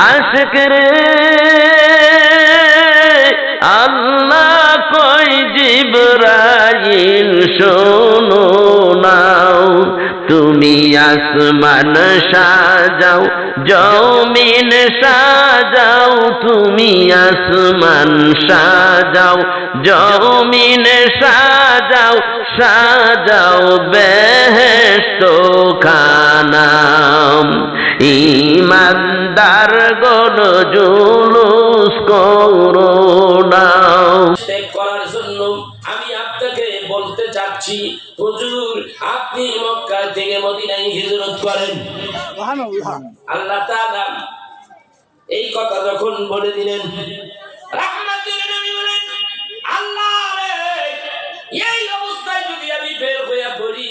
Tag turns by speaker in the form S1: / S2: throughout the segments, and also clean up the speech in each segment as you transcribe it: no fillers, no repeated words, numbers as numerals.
S1: আশিক রে আল্লাহ কই জিবরাইল শোনো নাও, তুমি আসমান সাজাও জমিন সাজাও, তুমি আসমান সাজাও জমিন সাজাও, সাজাও বেহেশত খানাম। ইমানদার গণ জুলুস করো না।
S2: করার জন্য আমি আপনাকে বলতে চাচ্ছি, হুজুর আপনি মক্কা থেকে মদিনায় হিজরত করেন। আল্লাহ তাআলা এই কথা যখন বলে দিলেন, রাহমাতুল নবী বলেন, আল্লাহ রে, এই অবস্থায় যদি আমি বের হয়ে পড়ি,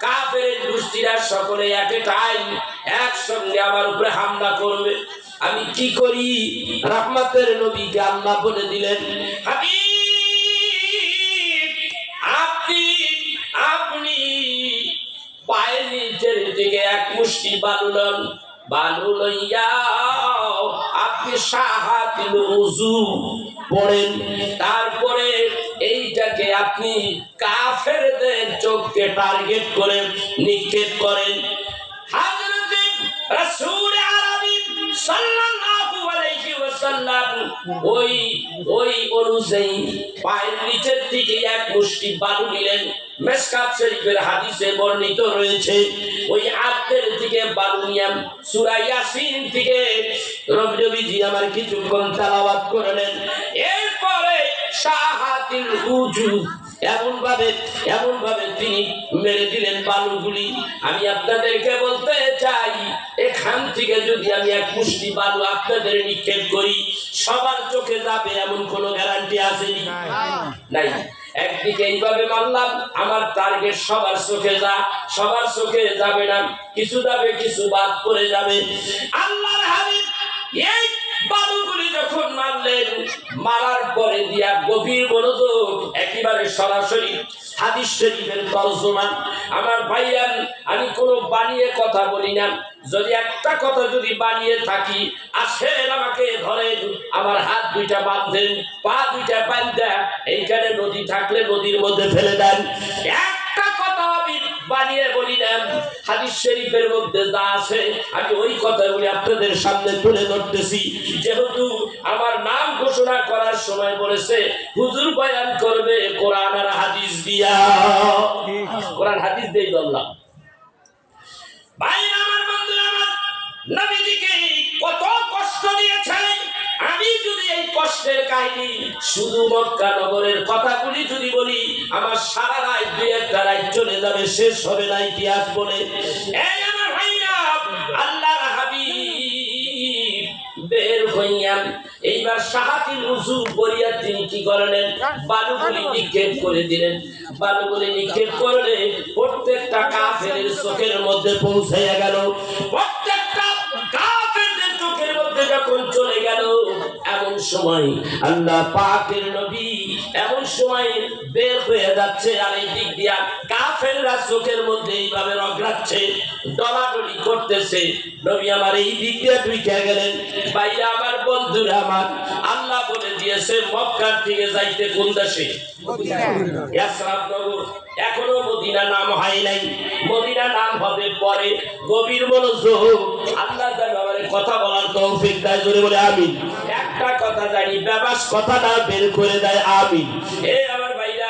S2: কাফের গোষ্ঠীরা সকলে এট এ টাইম একসঙ্গে আমার উপরে হামলা করবে, আমি কি করি? রাহমাতের নবীকে আল্লাহ বলে দিলেন, হাবিব আপনি পায়ের নিচের দিকে এক মুষ্টি বালু লন, বালু লইয়া আপনি সাহাতিল উযু পড়েন, তারপরে এইটাকে আপনি কাফেরদের চোখকে টার্গেট করে নিক্ষেপ করেন। হযরত রাসূল আরবি সাল্লাল্লাহু আলাইহি ওয়াসাল্লাম ওই অনুযায়ী পায়ের নিচের থেকে এক মুষ্টি বালু নিলেন। মিশকাত শরীফের হাদিসে বর্ণিত রয়েছে, ওই হাতের থেকে বালু নিয়াম সূরা ইয়াসিন থেকে নবীজি আমার কিছুক্ষণ তেলাওয়াত করলেন। এরপরে সাহাতিল উযু এমন ভাবে তিনি মেরে দিলেন বালুগুলি। আমি আপনাদেরকে বলতে চাই, এখান থেকে যদি আমি এক মুষ্টি বালু আপনাদের নিক্ষেপ করি, সবার চোখে যাবে এমন কোনো গ্যারান্টি আছে? নাই। একদিকে এইভাবে মারলাম, আমার টার্গেট সবার চোখে যাবে না, কিছু যাবে, কিছু বাদ পড়ে যাবে। আল্লাহর হাবিব এই বালুগুলি যখন মারলেন, মারার পরে দিয়া গভীর মনোযোগ, একেবারে সরাসরি হাদিস শরীফের তরজমা। আমার ভাইয়ান, আমি কোনো বানিয়ে কথা বলি না, যদি একটা কথা যদি বানিয়ে থাকি, আসেন আমাকে ধরেন, আমার হাত দুইটা বাঁধেন, পা দুইটা বাঁধা এইখানে নদী থাকলে নদীর মধ্যে ফেলে দেন। একটা কথা আমি বানিয়ে বলি না, হাদিস শরীফের মধ্যে যা আছে আমি ওই কথাগুলি আপনাদের সামনে তুলে ধরতেছি। যেহেতু আমার নাম ঘোষণা করার সময় বলেছে হুজুর বয়ান করবে কোরআন আর হাদিস দিয়া, কোরআন হাদিস দিয়ে বললাম। ভাই আমার, বন্ধুরা আমার, নবীজিকে কত কষ্ট দিয়েছেন। আমি যদি এই কষ্টের কাহিনী শুধু মক্কা নগরের কথাগুলি যদি বলি, আমার সারা রাত দুই একটা রাত চলে যাবে, শেষ হবে না ইতিহাস বলে। এই আমার ভাইরা, আল্লাহর হাবিব বের হইয়া এইবার সাহাতিল উযু করিয়া তিনি কি করলেন? বালুগুলি নিক্ষেপ করে দিলেন। বালুগুলি নিক্ষেপ করলে প্রত্যেকটা কাফেরের চোখের মধ্যে পৌঁছাইয়া গেল। প্রত্যেকটা কাফেরদের চোখের মধ্যে যখন চলে গেল, এমন সময় আল্লাহ পাকের নবী এমন সময় বের হয়ে যাচ্ছে, আর এই দিক দিয়া কাফেররা চোখের মধ্যে এইভাবে রগড়াচ্ছে, ডলাডলি করতেছে। নবী আমার এই দিক দিয়ে ঢুকে গেলেন। ভাইরা আমার, বন্ধুরা আমার, আল্লাহ বলে দিয়েছে মক্কার থেকে যাইতে কোন দেশে? ইয়াসরাব নগর। এখনো মদিনা নাম হয় নাই, মদিনা নাম হবে পরে। গভীর মনোযোগ, আল্লাহ যেন আমাদের কথা বলার তৌফিক দেয়, জোরে বলে আমিন। একটা কথা জানি, বেবাস কথা না বের করে দেয় আমিন। এই আমার ভাইরা,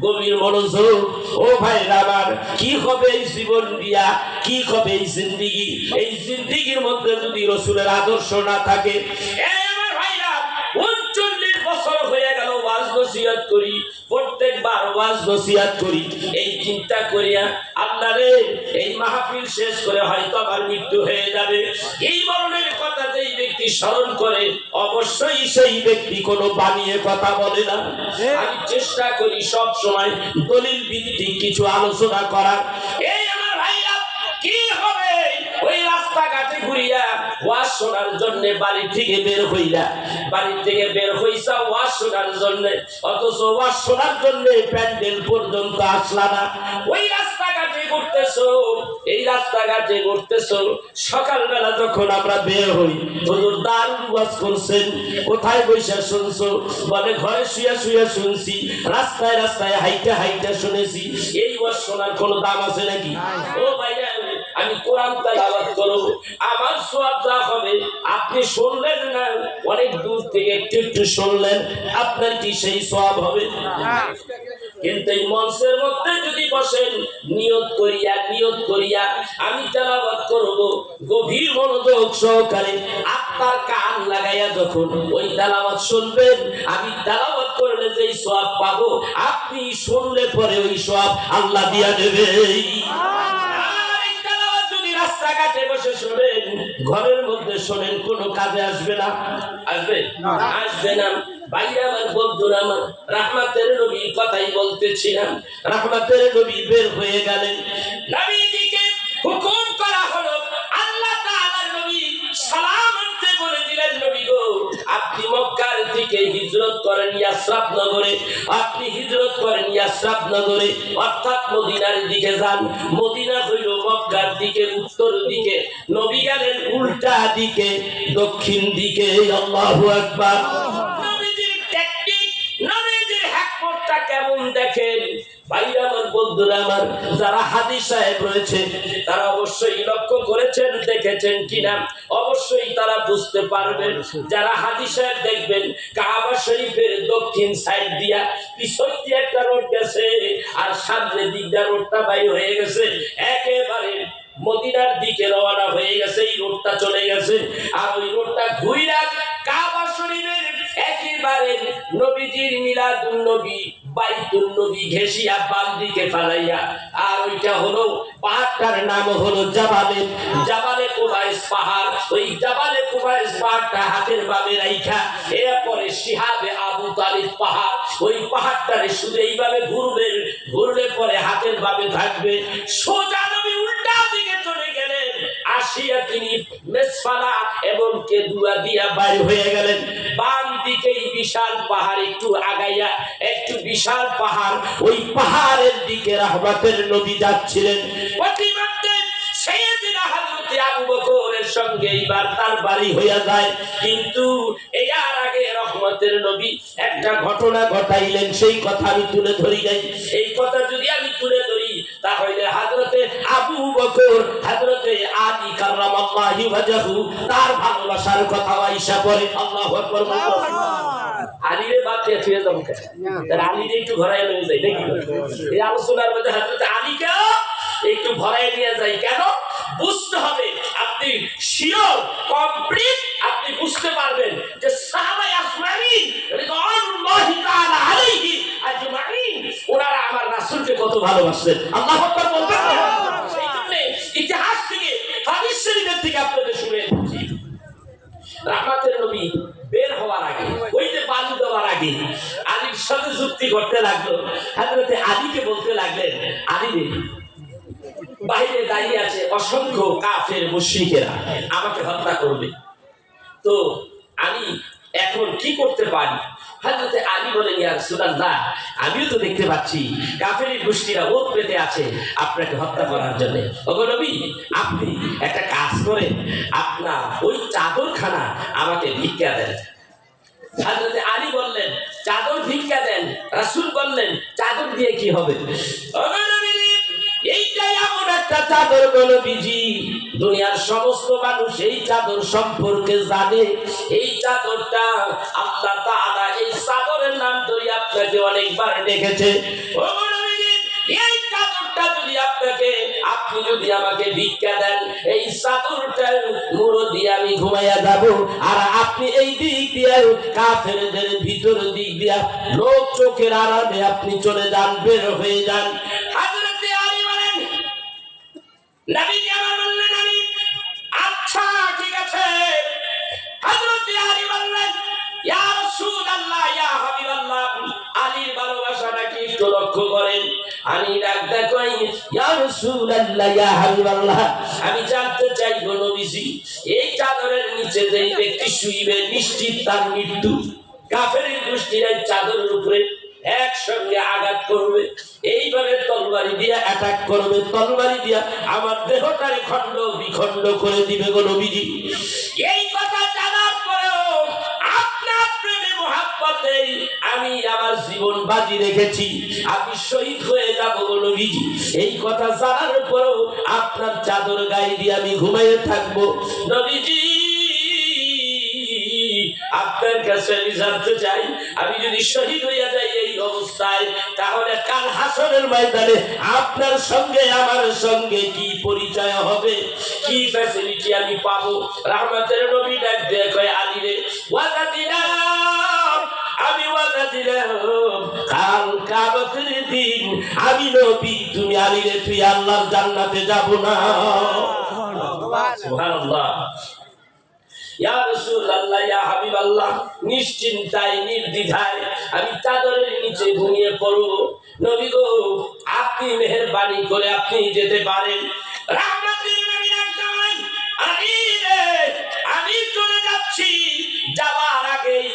S2: গভীর মনোযোগ। ও ভাইরা আমার, কি হবে এই জীবন দিয়া, কি হবে এই জিন্দেগি? এই জিন্দেগির মধ্যে যদি রাসূলের আদর্শ না থাকে, এই আমার ভাইরা 39 বছর হয়ে গেল ওয়াজ নসিহত করি, প্রত্যেকবার ওয়াজ নসিহত করি, এই চিন্তা করিয়া আল্লাহ রে, এই মাহফিল শেষ করে হয়তো আমার মৃত্যু হয়ে যাবে। এই মরণের কথা যেই ব্যক্তি স্মরণ করে, অবশ্যই সেই ব্যক্তি কোনো বানিয়ে কথা বলে না। আমি চেষ্টা করি সব সময় দলিল ভিত্তিক কিছু আলোচনা করার। এই আমার ভাইরা, কি হবে ওই রাস্তাঘাটে ঘুরিয়া ওয়াজ শোনার জন্য বাড়ি থেকে বের হইছা ওয়াজ শোনার জন্য, অথচ ওয়াজ শোনার জন্য প্যান্ডেল পর্যন্ত আসলা না। ওই রাস্তাঘাটে করতেছো, এই রাস্তাঘাটে ঘুরতেছো, সকালবেলা যখন আমরা বের হই হুজুর দারুণ ওয়াজ করছেন, কোথায় বসে শুনছো? বলে ঘরে শুয়ে শুয়ে শুনছি, রাস্তায় রাস্তায় হাইটা হাইটা শুনেছি। এই ওয়াজ শোনার কোনো দাম আছে নাকি? ও ভাইরা, আমি কোরআন তেলাওয়াত করব, আমার সওয়াব যা হবে আপনি শুনলেন না, অনেক দূর থেকে একটু একটু শুনলেন, আপনার কি সেই সওয়াব হবে? কিন্তু এই মঞ্চের মধ্যে যদি বসেন নিয়ত করিয়া আমি তেলাওয়াত করব, গভীর মনোযোগ সহকারে আপনার কান লাগাইয়া যখন ওই তেলাওয়াত শুনবেন, আমি তেলাওয়াত করলে যেই সওয়াব পাবো, আপনি শুনলে পরে ওই সওয়াব আল্লাহ দিয়া দেবে। রাস্তাঘাটে বসে শোনেন, ঘরের মধ্যে শোনেন, কোনো কাজে আসবে না। আসবে না। ভাইরা আমার, বন্ধুরা আমার, রাহমাতের নবীর কথাই বলতেছিলাম। রাহমাতের নবী বের হয়ে গেলেন, নবীজিকে হুকুম করা হলো, আল্লাহ তাআলার নবী সালাম আনতে বলে দিলেন, নবী গো আপনি মক্কার দিকে হিজরত করেন ইয়াসরাব নগরে, আপনি হিজরত করেন ইয়াসরাব নগরে, অর্থাৎ মদিনার দিকে যান। মদিনা হইল মক্কার দিকে উত্তর দিকে, নবী গেলেন উল্টা দিকে দক্ষিণ দিকে। আল্লাহু আকবার। নবীজির টেকনিক, নবীজির হিকমতটা কেমন দেখেন ভাইরা আমার, বন্ধুরা আমার, যারা হাদিস সাহেব রয়েছে তারা অবশ্যই লক্ষ্য করেছেন, দেখেছেন কিনা অবশ্যই তারা বুঝতে পারবেন। যারা হাদিস সাহেব দেখবেন, কাবা শরীফের দক্ষিণ সাইড দিয়া পিছন দিয়ে একটা রোড গেছে, আর সামনের দিক দিয়ে রোডটা বাইর হয়ে গেছে, একেবারে মদিনার দিকে রওনা হয়ে গেছে, এই রোডটা চলে গেছে। আর ওই রোডটা ঘুইরা কাবা শরীফের একেবারে নবীজির মিলাদুন নবী বাইতুল নবী ঘেষিয়া বাম দিকে ফালাইয়া, আর ওইটা হলো পাহাড়টার নাম হলো জাবালে কুবাইস পাহাড়। ওই জাবালে কুবাইস পাহাড়টা হাতের বামে রাইখা এরপরে শিহাবে আবু তালিব পাহাড়, ওই পাহাড়টারে শুধু এইভাবে ঘুরলে পরে হাতের বামে থাকবে। সোজা নবী উল্টা দিকে চলে গেলেন, আসিয়া তিনি মেসফালা এবং কেদুয়া দিয়া বাইর হয়ে গেলেন। বাম দিকেই বিশাল পাহাড়, একটু আগাইয়া একটু বিশাল পাহাড়, ওই পাহাড়ের দিকে রাহমাতের নবী যাচ্ছিলেন। প্রতিমধ্যে সাইয়েদনা হযরত আবু বকরের সঙ্গে এইবার তার বাড়ি হইয়া যায়। কিন্তু এর আগে রহমতের নবী একটা ঘটনা ঘটাইলেন, সেই কথা আমি তুলে ধরি নাই। এই কথা যদি আমি তুলে ধরি তাহলে হযরতে আবু বকর, হযরতে আলী কাররামাল্লাহু ওয়াজহু, তার ভালোবাসার কথা আয়েশা বলে। আল্লাহু আকবার। আলীরে বাদ দিয়ে ফিরে যাবো কেন? তার আলীরে একটু ঘরাই নিয়ে যাই নাকি? এই আলোচনার মধ্যে হযরতে আলীকে একটু ভরাই নিয়ে যাই কেন? বুঝতে হবে, আপনি শিওর কমপ্লিট আপনি বুঝতে পারবেন যে সাহাবায়ে আজমাইন রিদওয়ানুল্লাহি তাআলা আলাইহি আজমাইন ওনারা আমার রাসূলকে কত ভালোবাসতেন। আল্লাহু আকবার বলবেন। সেই জন্য ইতিহাস থেকে, হাদিস শরীফের থেকে আপনাদের শুনে দিচ্ছি। রাহমাতের নবী বের হওয়ার আগে, ওই যে বালু দেওয়ার আগে আলীর সাথে যুক্তি করতে লাগলো। হযরতে আলীকে বলতে লাগলেন, আলী রে, বাইরে দাঁড়িয়ে আছে অসংখ্য কাফের মুশরিকেরা, আমাকে হত্যা করবে, তো আমি এখন কি করতে পারি? হযরতে আলী বলেন, ইয়া রাসূলুল্লাহ, আমিও তো দেখতে পাচ্ছি কাফের গোষ্ঠীরা ওত পেতে আছে আপনাকে হত্যা করার জন্য। ওগো নবী, আপনি একটা কাজ করেন, আপনার ওই চাদরখানা আমাকে ভিক্ষা দেন। হযরতে আলী বললেন, চাদর ভিক্ষা দেন? রাসূল বললেন, চাদর দিয়ে কি হবে? ওগো নবী, এইটাই এমন একটা চাদর বলো বিজি, দুনিয়ার সমস্ত মানুষ এই চাদর সম্পর্কে জানে। এই চাদরটা আল্লাহ তাআলা এই চাদরের নাম ধরে আপনাকে অনেকবার ডেকেছে। ওগো নবী, এই চাদরটা যদি আপনি যদি আমাকে ভিক্ষা দেন, এই চাদরটার মুড়ো দিয়ে আমি ঘুমাইয়া যাব, আর আপনি এই দিক দিয়ে কাফেরদের ভিতর দিক দিয়া লোক চোখের আড়ালে আপনি চলে যান, বের হয়ে যান। হযরতে আলী বলেন, নবী আমার বললেন, আমি আচ্ছা ঠিক আছে। হযরতে আলী বললেন, ইয়া রাসূলুল্লাহ, ইয়া হাবিবাল্লাহ, আলীর ভালোবাসাটা কি একটু লক্ষ্য করেন। আলী ডাক দেয়, ইয়া রাসূলুল্লাহ, ইয়া হাবিবাল্লাহ, আমি জানতে চাই গো নবীজি, এই চাদরের নিচে যেই ব্যক্তি শুইবে নিশ্চিত তার মৃত্যু। কাফের গোষ্ঠীর চাদরের উপরে একসঙ্গে আঘাত করবে, এইভাবে তরবারি দিয়া অ্যাটাক করবে, তরবারি দিয়া আমার দেহটারে খণ্ড বিখণ্ড করে দিবে গো নবীজি। এই কথা জানার পরেও আপনার প্রেমে মোহাব্বতে আমি আমার জীবন বাজি রেখেছি, আমি শহীদ হয়ে যাব গো নবীজি। এই কথা জানার পরেও আপনার চাদর গায়ে দিয়ে আমি ঘুমিয়ে থাকবো নবীজি। আপনার কাছে আমি জানতে চাই, আমি যদি শহীদ হইয়া যাই এই অবস্থায়, তাহলে কাল হাসরের ময়দানে আপনার সঙ্গে আমার সঙ্গে কি পরিচয় হবে, কি ফ্যাসিলিটি আমি পাবো? রহমতের নবী ডাক দিয়ে কয়, আলী রে, ওয়াদা দিলাম, আমি ওয়াদা দিলাম, কাল কিয়ামতের দিন আমি নবী, তুমি আলী রে, তুই আল্লাহর জান্নাতে যাব না। সুবহানাল্লাহ। ইয়া রাসূলুল্লাহ, ইয়া হাবিবাল্লাহ, নিশ্চিন্তায় নির্দ্বিধায় আমি চাদরের নিচে ঘুমিয়ে পড়ব। নবী গো, আপনি মেহেরবানি করে আপনি যেতে পারেন। রাহমাতুল নবী বলেন, আলী রে, আমি চলে যাচ্ছি, যাওয়ার আগেই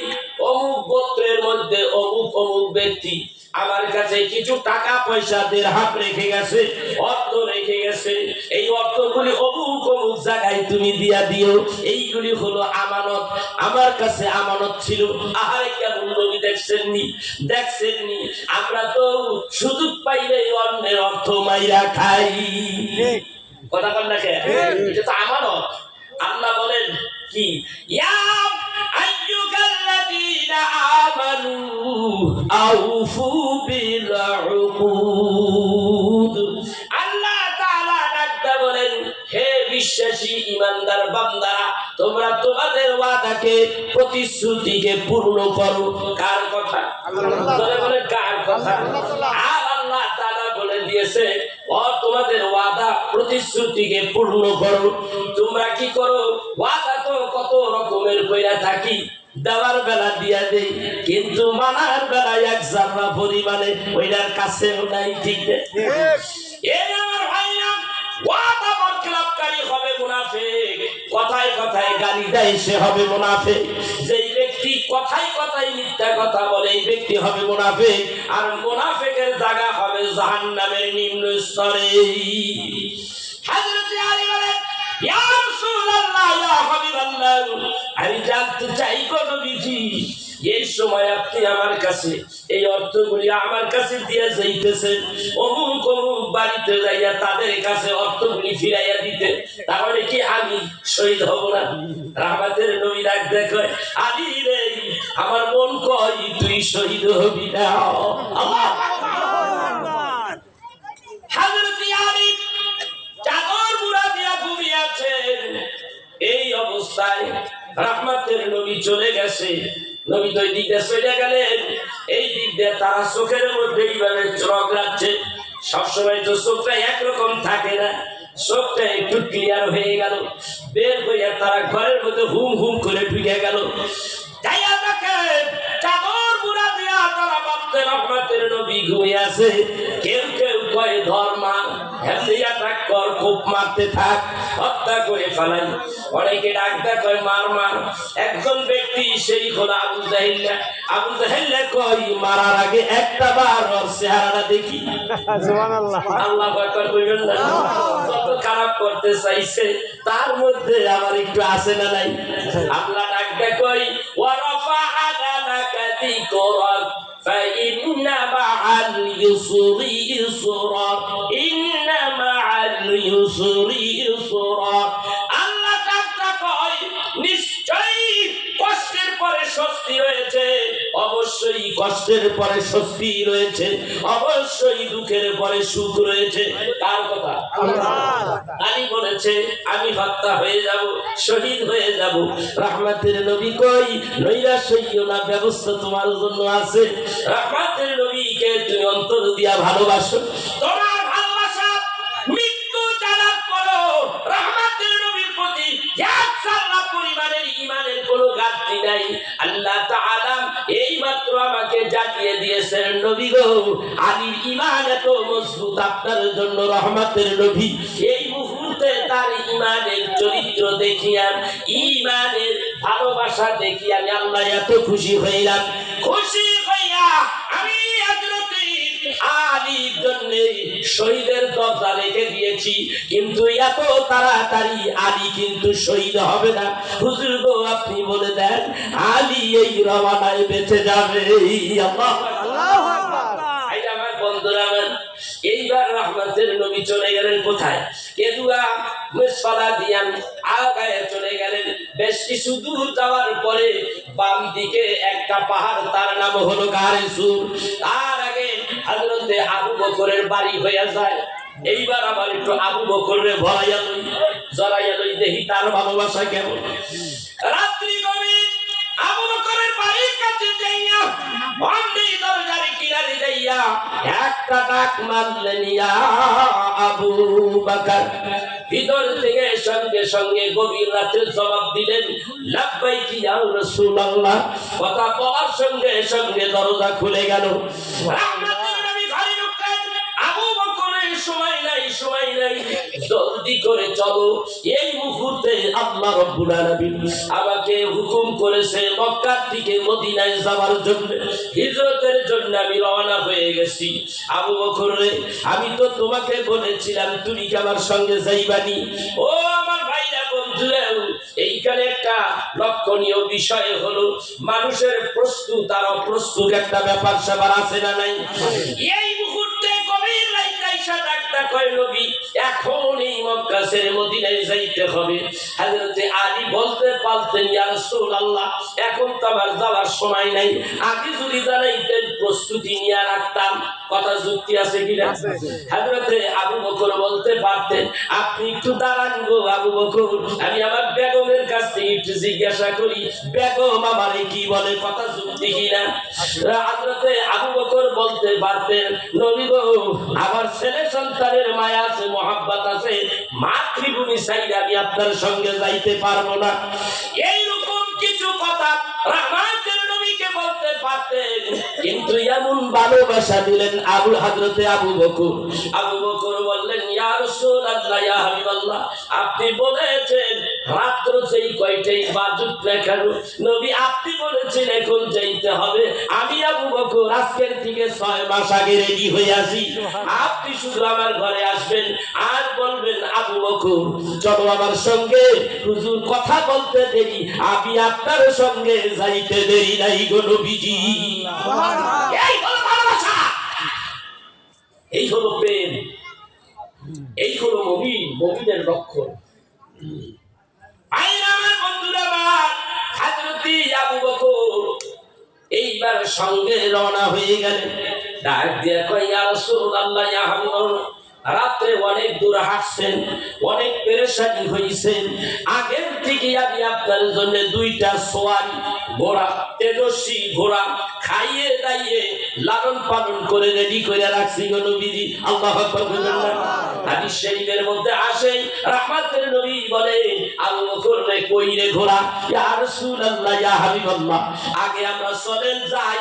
S2: অমুক গোত্রের মধ্যে অমুক অমুক ব্যক্তি আমার কাছে কিছু টাকা পয়সা দিরহাম রেখে গেছে, অর্থ রেখে গেছে, এই অর্থগুলি অমুক অমুক জায়গায় তুমি দিয়া দিও, এইগুলি হলো আমানত, আমার কাছে আমানত ছিল। আহারে কেমন নবী দেখছেননি, দেখছেননি? আমরা তো সুযোগ পাইলে অন্যের অর্থ মাইরা খাই, কথা বল না কেন? এটা তো আমানত। আল্লাহ বলেন কি, ইয়া আইয়ুহাল্লাযীনা আমানু আউফু বিল উকুদ। আল্লাহ তাআলা ডাকতে বলেন, হে বিশ্বাসী ইমানদার বান্দারা, তোমরা তোমাদের ওয়াদাকে, প্রতিশ্রুতিকে পূর্ণ করো। কার কথা? আল্লাহ বলে, কার কথা? আর আল্লাহ তাআলা বলে দিয়েছে, ও তোমাদের ওয়াদা প্রতিশ্রুতিকে পূর্ণ করো। তোমরা কি করো? ওয়াদা তো কত রকমের কইরা থাকি, দেওয়ার বেলা দিয়া দেই, কিন্তু মানার বেলা এক জাররা পরিমাণে ওইটার কাছেও নাই। ঠিক না? এই আমার ভাইরা, ওয়াদা বরখেলাপকারী হবে মুনাফিক, কথায় কথায় গালি দেয় সে হবে মুনাফিক। যেই ব্যক্তি কথায় কথায় মিথ্যা কথা বলে এই ব্যক্তি হবে মুনাফিক, আর মুনাফিকের জায়গা হবে জাহান্নামের নিম্ন স্তরে। হযরত আলী বলেন, ইয়া রাসূলুল্লাহ, ইয়া হাবিবাল্লাহ, আমি জানতে চাই গো নবীজি, এই সময় আপনি আমার কাছে এই অর্থগুলি আমার কাছে দিয়ে যাইতেছেন, অমুক অমুক বাড়িতে যাইয়া তাদের কাছে অর্থগুলি ফিরাইয়া দিতে, তাহলে কি আমি শহীদ হব না? রাহমাতের নবী ডাক দেখো, আলী রে, আমার মন কয় তুই শহীদ হবি না। আল্লাহ হযরত আলী চাদর মুড়া দিয়া ঘুমিয়ে আছেন। এই অবস্থায় রাহমাতের নবী চলে গেছে। নবী তো এই দিক দিয়ে চলে গেলেন, এই দিক দিয়ে তারা চোখের মধ্যে এইভাবে চোখ রাখছে। সবসময় তো চোখটা একরকম থাকে না, চোখটা একটু ক্লিয়ার হয়ে গেল, বের হইয়া তারা ঘরের মধ্যে হুম হুম করে ঢুকে গেল। যাইয়া দেখেন চাদর মুড়া দিয়া তারা ভাবছে রহমতের নবী ঘুমিয়ে আছে। কেউ কেউ কয় ধর্মা, হেমদিয়া থাক কর, খুব মারতে থাক, হত্যা করে ফেলাই। অনেকে ডাকতে কয় মার মার। একজন ব্যক্তি সেই হলো আবু জাহিল। আবু জাহিল কয় মারার আগে একটা বার ওর চেহারাটা দেখি। সুবহানাল্লাহ, আল্লাহু আকবার কইবেন না? কত খারাপ করতে চাইছে, তার মধ্যে আবার একটু আছে না নাই? আল্লাহ ডাকতে কয় ওয়া রাফা'না লাকা যিকরাক فإن مع اليسر يسرا إن مع اليسر يسرا আল্লাহ তাআলা কয় নিশ্চয়ই কষ্টের পরে স্বস্তি রয়েছে, অবশ্যই কষ্টের পরে স্বস্তি রয়েছে, অবশ্যই দুঃখের পরে সুখ রয়েছে। কার কথা? আল্লাহ। আলী বলেছে আমি হত্যা হয়ে যাব, শহীদ হয়ে যাব। রাহমাতের নবী কই নৈরাশ হইও না, ব্যবস্থা তোমার জন্য আছে। রাহমাতের নবীকে তুমি অন্তর দিয়া ভালোবাসো, তোমার ভালোবাসা মৃত্যু জানার পরও রাহমাতের নবীর প্রতি এক সাল্লা পরিমাণের ঈমানের কোনো ঘাটতি নাই। আল্লাহ তাআলা এইমাত্র আমাকে জানিয়ে দিয়েছেন নবী গো, আলীর ঈমান এত মজবুত আপনার জন্য। রাহমাতের নবী এই মুহূর্তে তার ঈমানের চরিত্র দেখিয়া, ঈমানের ভালোবাসা দেখিয়া আমি আল্লাহ এত খুশি হইলাম। খুশি হইয়া আমি শহীদের দরজা রেখে দিয়েছি, কিন্তু এত তাড়াতাড়ি আলী কিন্তু শহীদ হবে না। হুজুর গো আপনি বলে দেন আলী এই রওয়ানায় বেঁচে যাবে। আল্লাহু আকবার। আমার বন্ধুরা আমার, এইবার রহমতের নবী চলে গেলেন কোথায়? কেদুয়া মুসফালা দিয়ান আগায় চলে গেলেন। বেশ কিছু দূর যাওয়ার পরে বাম দিকে একটা পাহাড়, তার নাম হলো গারে সুর। তার আগে হযরতে আবু বকরের বাড়ি হয়ে যায়। এইবার আবার একটু আবু বকরে ভরাইয়া লই, জড়াইয়া লই, দেখি তার ভালোবাসা কেমন। রাত্রি গভীর, আবু বকরের বাড়ির কাছে যাইয়া অন্ধি দরজার কিনারে যাইয়া একটা ডাক মারলেন, ইয়া আবু বকর। ভিতর থেকে সঙ্গে সঙ্গে গভীর রাতে জবাব দিলেন, লাব্বাইকি ইয়া রাসূলুল্লাহ। কথা বলার সঙ্গে সঙ্গে দরজা খুলে গেল। রহমতের নবী ঘরে ঢুকলেন। আবু বকরের সময় নাই, সময় নাই, জলদি করে চলো। এই মুহূর্তে আল্লাহ রাব্বুল আলামিন আমাকে হুকুম করেছে মক্কা থেকে মদিনায় যাওয়ার জন্য, হিজরতের জন্য আমি রওনা হয়ে গেছি। আবু বকর রে, আমি তো তোমাকে বলেছিলাম তুমি কি আমার সঙ্গে যাইবানি? ও আমার ভাইরা বন্ধুরা, এইখানে একটা লক্ষণীয় বিষয় হলো মানুষের প্রস্তুত আর অপ্রস্তুত একটা ব্যাপার স্যাপার আছে না নাই? এই মুহূর্তে গভীর রাতে আয়েশা ডাকটা কয়, নবী এখন এই মক্কা ছেড়ে মদিনায় যাইতে হবে। হযরতে আলী বলতে পারতেন, ইয়া রাসূলুল্লাহ এখন তো আমার যাওয়ার সময় নাই, আগে যদি জানাইতেন প্রস্তুতি নিয়ে রাখতাম। কথা যুক্তি আছে কিনা? হযরতে আবু বকর বলতে পারতেন, আপনি একটু দাঁড়ান গো আবু বকর, আমি আমার বেগমের কাছ থেকে একটু জিজ্ঞাসা করি বেগম আমারে কি বলে, কথা যুক্তি কিনা? হযরতে আবু বকর বলতে পারতেন, নবী গো আমার ছেলে সন্তানের মায়া আছে, মহব্বত আছে, মাতৃভূমি ছাইরা আমি আপনার সঙ্গে যাইতে পারবো না। এইরকম কিছু কথা রহমতের নবীকে বলতে পারতেন, কিন্তু এমন ভালোবাসা দিলেন হযরতে আবু বকর। আবু বকর বললেন, ইয়া রাসূলুল্লাহ, ইয়া হাবিবাল্লাহ, আপনি বলেছেন রাত্র যেই কয়টাই বাজুক না কেন, নবী আপনি বলেছেন এখন যাইতে হবে। আমি আবু বকর আজকের থেকে 6 মাস আগে রেডি হয়ে আসি। আপনি শুধু আমার ঘরে আসবেন আর বলবেন, আবু বকর চলো আমার সঙ্গে, হুজুর কথা বলতে দেরি, আমি আপনার সঙ্গে যাইতে দেরি নাই গো নবীজি। এই হলো ভালোবাসা, এই হলো প্রেম, এই হলো মুমিনের লক্ষণ। ভাইরা আমার, বন্ধুরা আমার, হযরত আবু বকর এইবার সঙ্গে রওনা হয়ে গেলেন। ডাক দিয়ে কয়, ইয়া রাসূলুল্লাহ, ইয়া হাবিবাল্লাহ, রাত্রে অনেক দূর হাঁটছেন, অনেক পেরেশানি হয়েছেন, আগের থেকে আমি আপনার জন্য 2টা সোয়ারি ঘোড়া, তেজস্বী ঘোড়া খাইয়ে দাইয়ে লালন পালন করে রেডি করে রাখছি গো নবীজি। আল্লাহু আকবার। হাদিস শরীফের মধ্যে আসে, রহমতের নবী বলে, আবু বকর রে কই রে ঘোড়া? ইয়া রাসূলুল্লাহ, ইয়া হাবিবাল্লাহ, আগে আমরা চলেন যাই,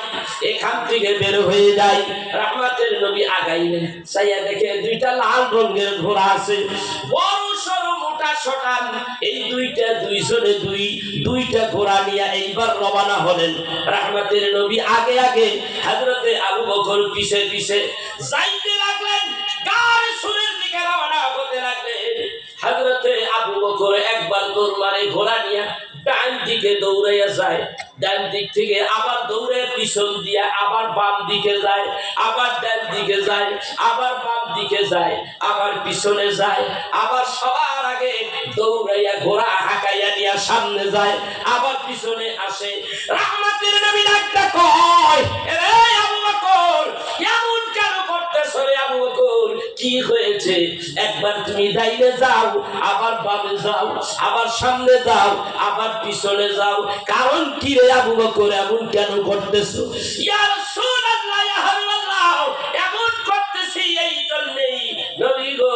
S2: এখান থেকে বের হয়ে যাই। রহমতের নবী আগাইলেন, সাইয়া দেখে 2টা লাল রঙের ঘোড়া আছে, বড় সরো মোটা শটান। এই দুইজনে দুইটা ঘোড়া নিয়ে এইবার রওনা হলেন। রহমতের নবী আগে আগে, হযরতে আবু বকর পিছে পিছে যাইতে লাগলেন, গারে সুরের দিকে রওনা হতে লাগলেন। হযরতে আবু বকর একবার দৌড় মারে ঘোড়া নিয়ে, ডান দিকে দৌড়াইয়া যায়, ডান দিক থেকে আবার দৌড়ে পিছন দিয়া আবার বাম দিকে যায়, আবার ডান দিকে যায়, আবার বাম দিকে যায়, আবার পিছনে যায়, আবার সবার আগে দৌড়াইয়া ঘোড়া হাঁকাইয়া নিয়ে সামনে যায়, আবার পিছনে আসে। রহমতের নবী ডাকটা কয়, এরে আবু বকর এমন কেন করতেছ রে আবু বকর, কি হয়েছে? একবার তুমি ডাইনে যাও, আবার বামে যাও, আবার সামনে যাও, আবার পিছনে যাও, কারণ কি রে আবু বকর এমন কেন করতেছো? ইয়া রাসূলুল্লাহ, ইয়া হাবিবাল্লাহ, এমন করতেছি এই জন্যই নবী গো,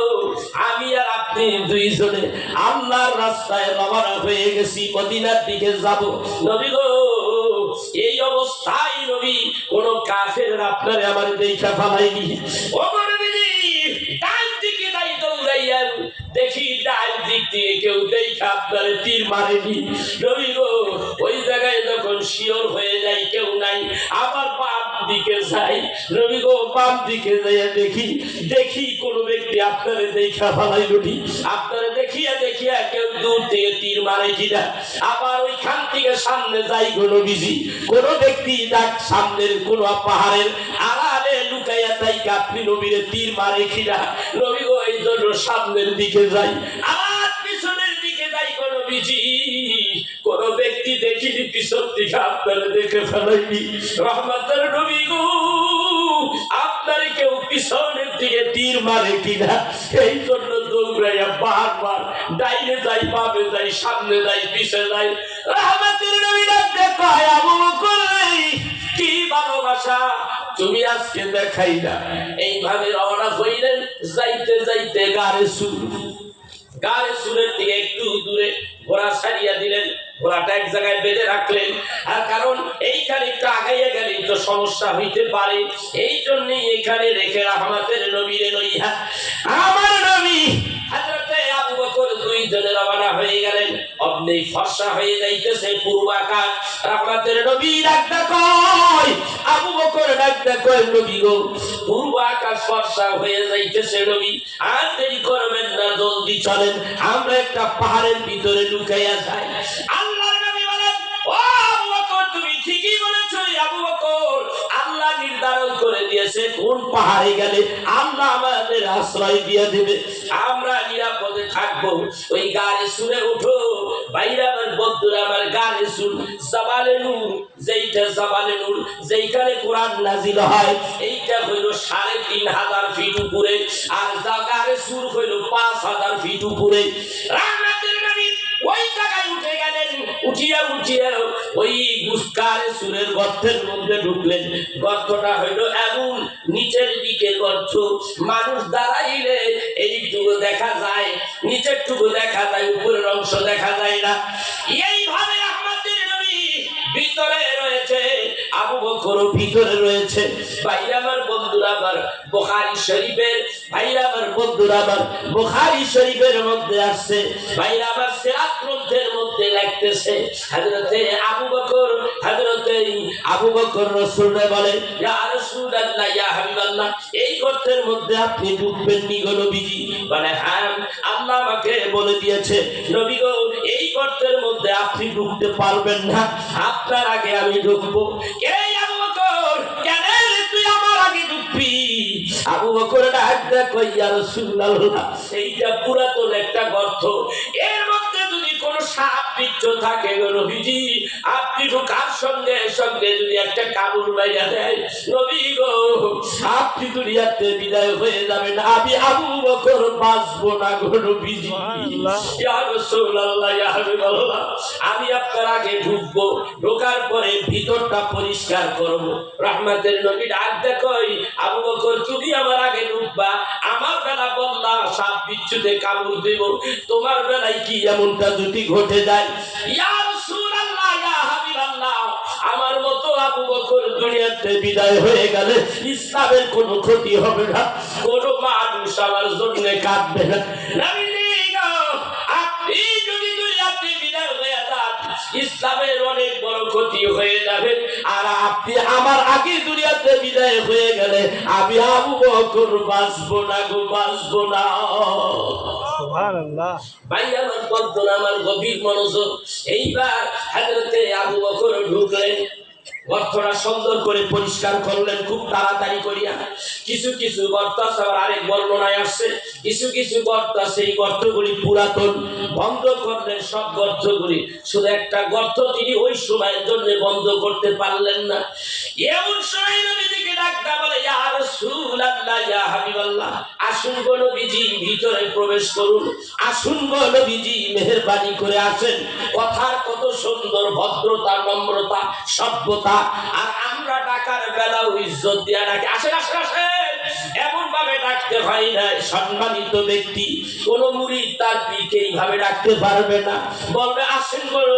S2: আমি আর আপনি দুইজনে আল্লাহর রাস্তায় রওনা হয়ে গেছি, মদিনার দিকে যাব। নবী গো, এই অবস্থায় নবী কোন কাফের আপনারে আমার দেখা ফালাইনি। ও নবীজি, ডান দিকে নাই দৌড়াইয়া দেখি ডান দিক দিয়ে কেউ দেখা আপনারে তীর মারেনি। নবী গো, ওই জায়গায় যখন শিওর হয়ে যায় কেউ নাই, আবার দিকে যাই, নবী গো বাম দিকে যাইয়া দেখি কোন ব্যক্তি আপনারে দেখা ফেলাইল নি, আপনারে দেখিয়া কেউ দূর থেকে তীর মারে কিনা। আবার ওইখান থেকে সামনে যাই গো নবীজি, কোন ব্যক্তি ডাক সামনের কোন পাহাড়ের আড়ালে লুকাইয়া তাই আপনি নবীরে তীর মারে কিনা। নবী গো এই জন্য সামনের দিকে যাই, আর পিছনের দিকে যাই গো নবীজি, কোন ব্যক্তি দেখিনি পিছন দিকে আপনারা দেখে ফেলাইনি। রহমতের নবী গো আপনার কেউ পিছনের দিকে তীর মারে কিনা, এই জন্য দৌড়াইয়া বারবার ডাইনে যাই, বামে যাই, সামনে যাই, পিছে যাই। রহমতের নবী ডাকতে কয়, আবু বকর কি ভালোবাসা তুমি আজকে দেখাই না। এইভাবে রওনা হইলেন, যাইতে যাইতে গারে সুরের থেকে একটু দূরে ঘোড়া ছাড়িয়া দিলেন, ঘোড়াটা এক জায়গায় বেঁধে রাখলেন। আর কারণ এইখানে একটু আগাইয়া গেলে তো সমস্যা হইতে পারে, এই জন্যই এইখানে রেখে রহমতের নবীরে লইয়া আমার নবী হযরতে আবু বকর দুইজনে রওনা হয়ে গেলেন। অমনি ফর্সা হয়ে যাইতেছে পূর্ব আকাশ। রহমতের নবী ডাকতে কয়, আবু বকর ডাকতে কয়, নবী গো পূর্ব আকাশ ফর্সা হয়ে যাইতেছে নবী, আর দেরি করবেন না, জলদি চলেন, আমরা একটা পাহাড়ের ভিতরে লুকাইয়া যাই। আল্লাহর নবী বলেন, ও আবু বকর তুমি ঠিকই বলেছো আবু বকর, আল্লাহ নির্ধারণ করে দিয়েছে কোন পাহাড়ে গেলে আল্লাহ আমাদের আশ্রয় দিয়ে দেবে, আমরা নিরাপদে থাকবো। ওই গাড়ি সুরে উঠো বাইরে আমার বন্ধুরা, আমার গাড়ি সুর জাবালে নূর, যেইটা জাবালে নূর, যেইখানে কোরআন নাজিল হয়, এইটা হইল ৩৫০০ ফিট উপরে, আর গাড়ি সুর হইল ৫০০০ ফিট উপরে। রাহমাতুল নবী ওই জায়গায় উঠে গেলেন, উঠিয়া ওই গাড়ি সুরের গর্তের মধ্যে ঢুকলেন। গর্তটা হইল এমন নিচের দিকে গর্ত, মানুষ দাঁড়াইলে এইটুকু দেখা যায়, নিচের টুকু দেখা যায়, উপরের অংশ দেখা যায় না। এইভাবে রহমতের নবী ভিতরে রয়েছে, আবু বকর ভিতরে রয়েছে। ভাইরা আমার বন্ধুরা আমার, বুখারী শরীফের ভাইরা আমার বন্ধুরা আমার, বুখারী শরীফের মধ্যে আসছে, ভাইরা আমার সিরাত গ্রন্থের মধ্যে লিখতেছে, হযরতে আবু বকর রাসূলকে বলে, ইয়া রাসূলুল্লাহ ইয়া হাবিবাল্লাহ, এই গর্তের মধ্যে আপনি ঢুকবেন নি গো নবীজি? বলে হ্যাঁ, আল্লাহ আমাকে বলে দিয়েছে নবী গো এই গর্তের মধ্যে আপনি ঢুকতে পারবেন না, আপনার আগে আমি ঢুকবো। কে আবু বকর, কেন তুই আমার আগে ঢুকবি? আবু বকর ডাকতে কই, ইয়া রাসূলুল্লাহ এইটা পুরাতন একটা গর্ত, এর মধ্যে যদি কোন সাপ বিচ্ছু থাকে গো নবীজি, আপনি ঢোকার সঙ্গে সঙ্গে যদি একটা কামড় মাইরা দেয় নবী গো, আপনি দুনিয়াতে বিদায় হয়ে যাবেন, আমি আবু বকর বাঁচবো না গো নবীজি। ইয়া রাসূলুল্লাহ ইয়া হাবিবাল্লাহ, আমি আপনার আগে ঢুকবো, ঢোকার পরে ভিতরটা পরিষ্কার করবো। রহমতের নবী ডাকতে কই, আবু বকর তুমি আমার আগে ঢুকবা, আমার বেলা বললা সাপ বিচ্ছুতে কামড় দেব, তোমার বেলায় কি এমনটা যদি ঘটে যায়? ইয়া রাসূলুল্লাহ ইয়া হাবিবাল্লাহ, আমার মতো আবু বকর দুনিয়াতে বিদায় হয়ে গেলে ইসলামের কোনো ক্ষতি হবে না, কোনো মানুষ আমার জন্য কাঁদবে না। আপনি যদি দুনিয়াতে বিদায় হয়ে যান, ইসলামের অনেক বড় ক্ষতি হয়ে যাবে, আর আপনি আমার আগে দুনিয়াতে বিদায় হয়ে গেলে আমি আবু বকর বাঁচবো না গো, বাঁচবো না। সুবহানাল্লাহ। ভাই আমার বন্ধুরা আমার, গভীর মনোযোগ। এইবার হযরতে আবু বকর ঢুকলেন, গর্তটা সুন্দর করে পরিষ্কার করলেন খুব তাড়াতাড়ি করিয়া। কিছু কিছু গর্ত আছে, আবার আরেক বর্ণনায় আসছে কিছু কিছু গর্ত আছে, এই গর্তগুলি পুরাতন, বন্ধ করলেন সব গর্তগুলি, শুধু একটা গর্ত তিনি ওই সময়ের জন্য বন্ধ করতে পারলেন না। এমন সময় নবীজিকে ডাকতে বলে, ইয়া রাসূলুল্লাহ ইয়া হাবিবাল্লাহ, আসুন গো নবীজি ভিতরে প্রবেশ করুন, আসুন গো নবীজি মেহেরবানি করে আসেন। কথার কত সুন্দর ভদ্রতা, নম্রতা, সভ্যতা, আর আমরা ডাকার বেলা ইজ্জত দিয়া ডাকি, আসেন আসেন আসেন, এমন ভাবে ডাকতে হয় না। সম্মানিত ব্যক্তি কোন মুরিদ তার পীরকে এইভাবে ডাকতে পারবে না, বলবে আসেন বড়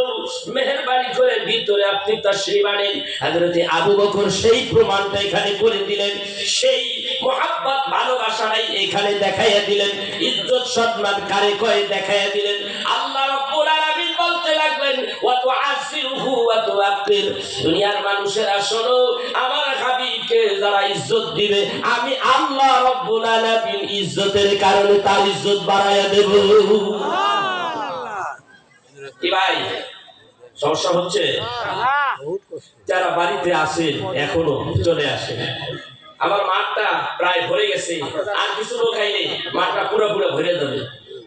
S2: মেহেরবানি করে ভিতরে আপনি তাশরীফ আনেন। হযরতে আবু বকর সেই প্রমাণটা এখানে করে দিলেন, সেই মোহাব্বত ভালোবাসাটাই এখানে দেখাইয়া দিলেন, ইজ্জত সম্মান কারে কয় দেখাইয়া দিলেন। আল্লাহ রাব্বুল আলামিন বলতে লাগলেন, ওয়া তুআসিরুহু ওয়া তুআক্কির, দুনিয়ার মানুষেরা শোনো, আমার হাবিব নবীকে যারা ইজ্জত দিবে আমি আল্লাহ রাব্বুল আলামিন ইজ্জতের কারণে তার ইজ্জত বাড়ায়া দেব। কি ভাই সমস্যা হচ্ছে? যারা বাড়িতে আছেন এখনো চলে আসেন। আমার মাঠটা প্রায় ভরে গেছে, আর কিছু লোক আইলে মাঠটা পুরোপুরি ভরে যাবে।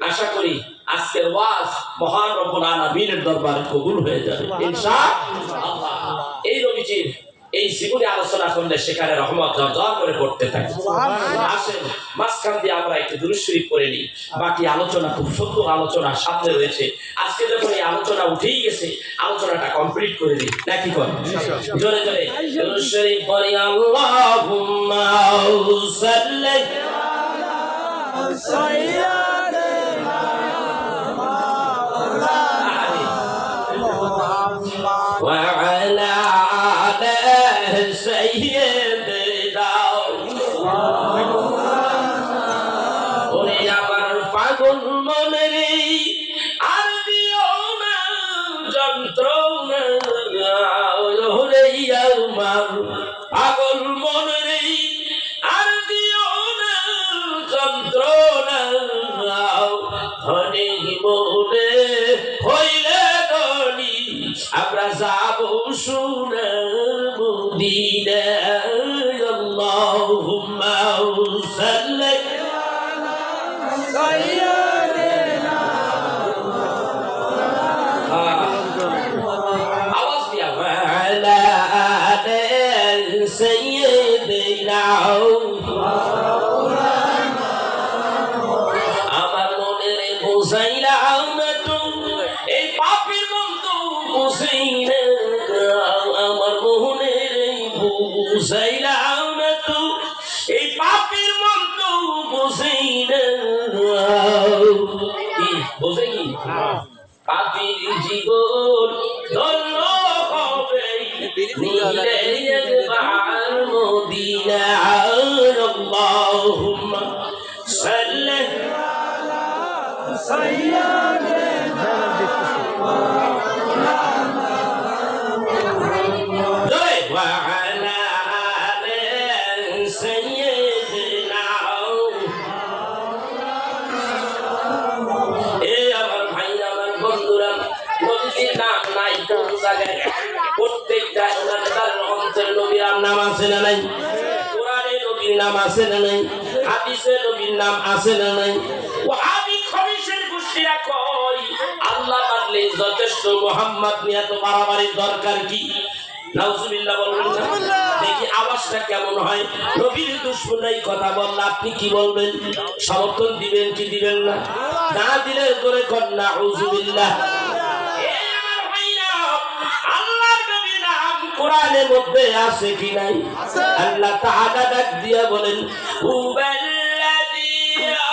S2: আশা করি আজকের ওয়াজ মহান রব্বুল আলামিনের দরবারে কবুল হয়ে যাবে ইনশাআল্লাহ। এই নবীজির এই জীবনে আলোচনা করলে সেখানে রহমত ঝরঝর করে পড়তে থাকে। আসেন মাঝখান দিয়ে আমরা একটু দুরূদ শরীফ পড়ে নিই। বাকি আলোচনা খুব সুন্দর আলোচনা সামনে রয়েছে। আজকে যখন এই আলোচনা উঠেই গেছে, আলোচনাটা কমপ্লিট করে দিই নাকি করেন? জোরে জোরে দুরূদ শরীফ পড়ি। আল্লাহুম্মা সাল্লি আলা সাইয়্যিদিনা ওয়া আলা আলি সাইয়্যিদিনা। ওরে আমার পাগল মনে রে আর দিও না যন্ত্রণা, ওরে আমার পাগল মনে রে আর দিও না যন্ত্রণা, ধনী মনে হইলে ধনী আমরা যাব সোনার মদিনায়। আল্লাহুম্মা সাল্লি আলা সাইয়্যিদিনা। আওয়াজ দিয়া আলা আলি সাইয়্যিদিনা। আমার মনের বুঝাইলাম না তো এই পাপীর মন তো বুঝাই না, আমার মনের বুঝাইলাম না তো এই পাপীর মন তো বুঝাই না। কি বুঝে কি পাপীর জীবন ধন্য হবে নিলে একবার মদিনায়। আল্লাহুম্মা সাল্লি আলা সাইয়্যিদিনা। জয় ওয়া আলা আলি সাইয়্যিদিনা। এ আমার ভাইরা আমার বন্ধুরা, নবীর নাম নাই কোন জায়গায়? প্রত্যেকটা ইমানদারের অন্তরে নবীর নাম আছে না নাই? কোরআনে নবীর নাম আছে না নাই? হাদিসে নবীর নাম আছে না নাই? ওয়াহাবি খবিশের গোষ্ঠীরা কয় আল্লাহ মানলে যথেষ্ট, মুহাম্মদ নিয়ে তো বাড়াবাড়ির দরকার কি? নাউজুবিল্লাহ বলবেন না? দেখি আওয়াজটা কেমন হয়। নবীর দুশমনাই কথা বললে আপনি কি বলবেন? সমর্থন দিবেন কি দিবেন না? না দিলে করে কর নাউজুবিল্লাহ। কোরআনের মধ্যে আছে কি নাই? আল্লাহ তাআলা ডাক দিয়া বলেন হুয়াল্লাযী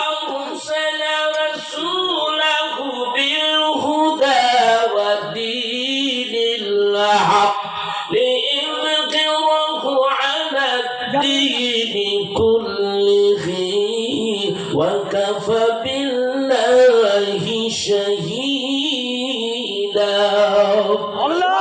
S2: আরসালা রাসূলাহু বিল হুদা ওয়া দীনিল হক লিইয়ুযহিরাহু আলা দ্দীনি কুল্লিহি ওয়া কাফা বিল্লাহি শাহীদা। আল্লাহ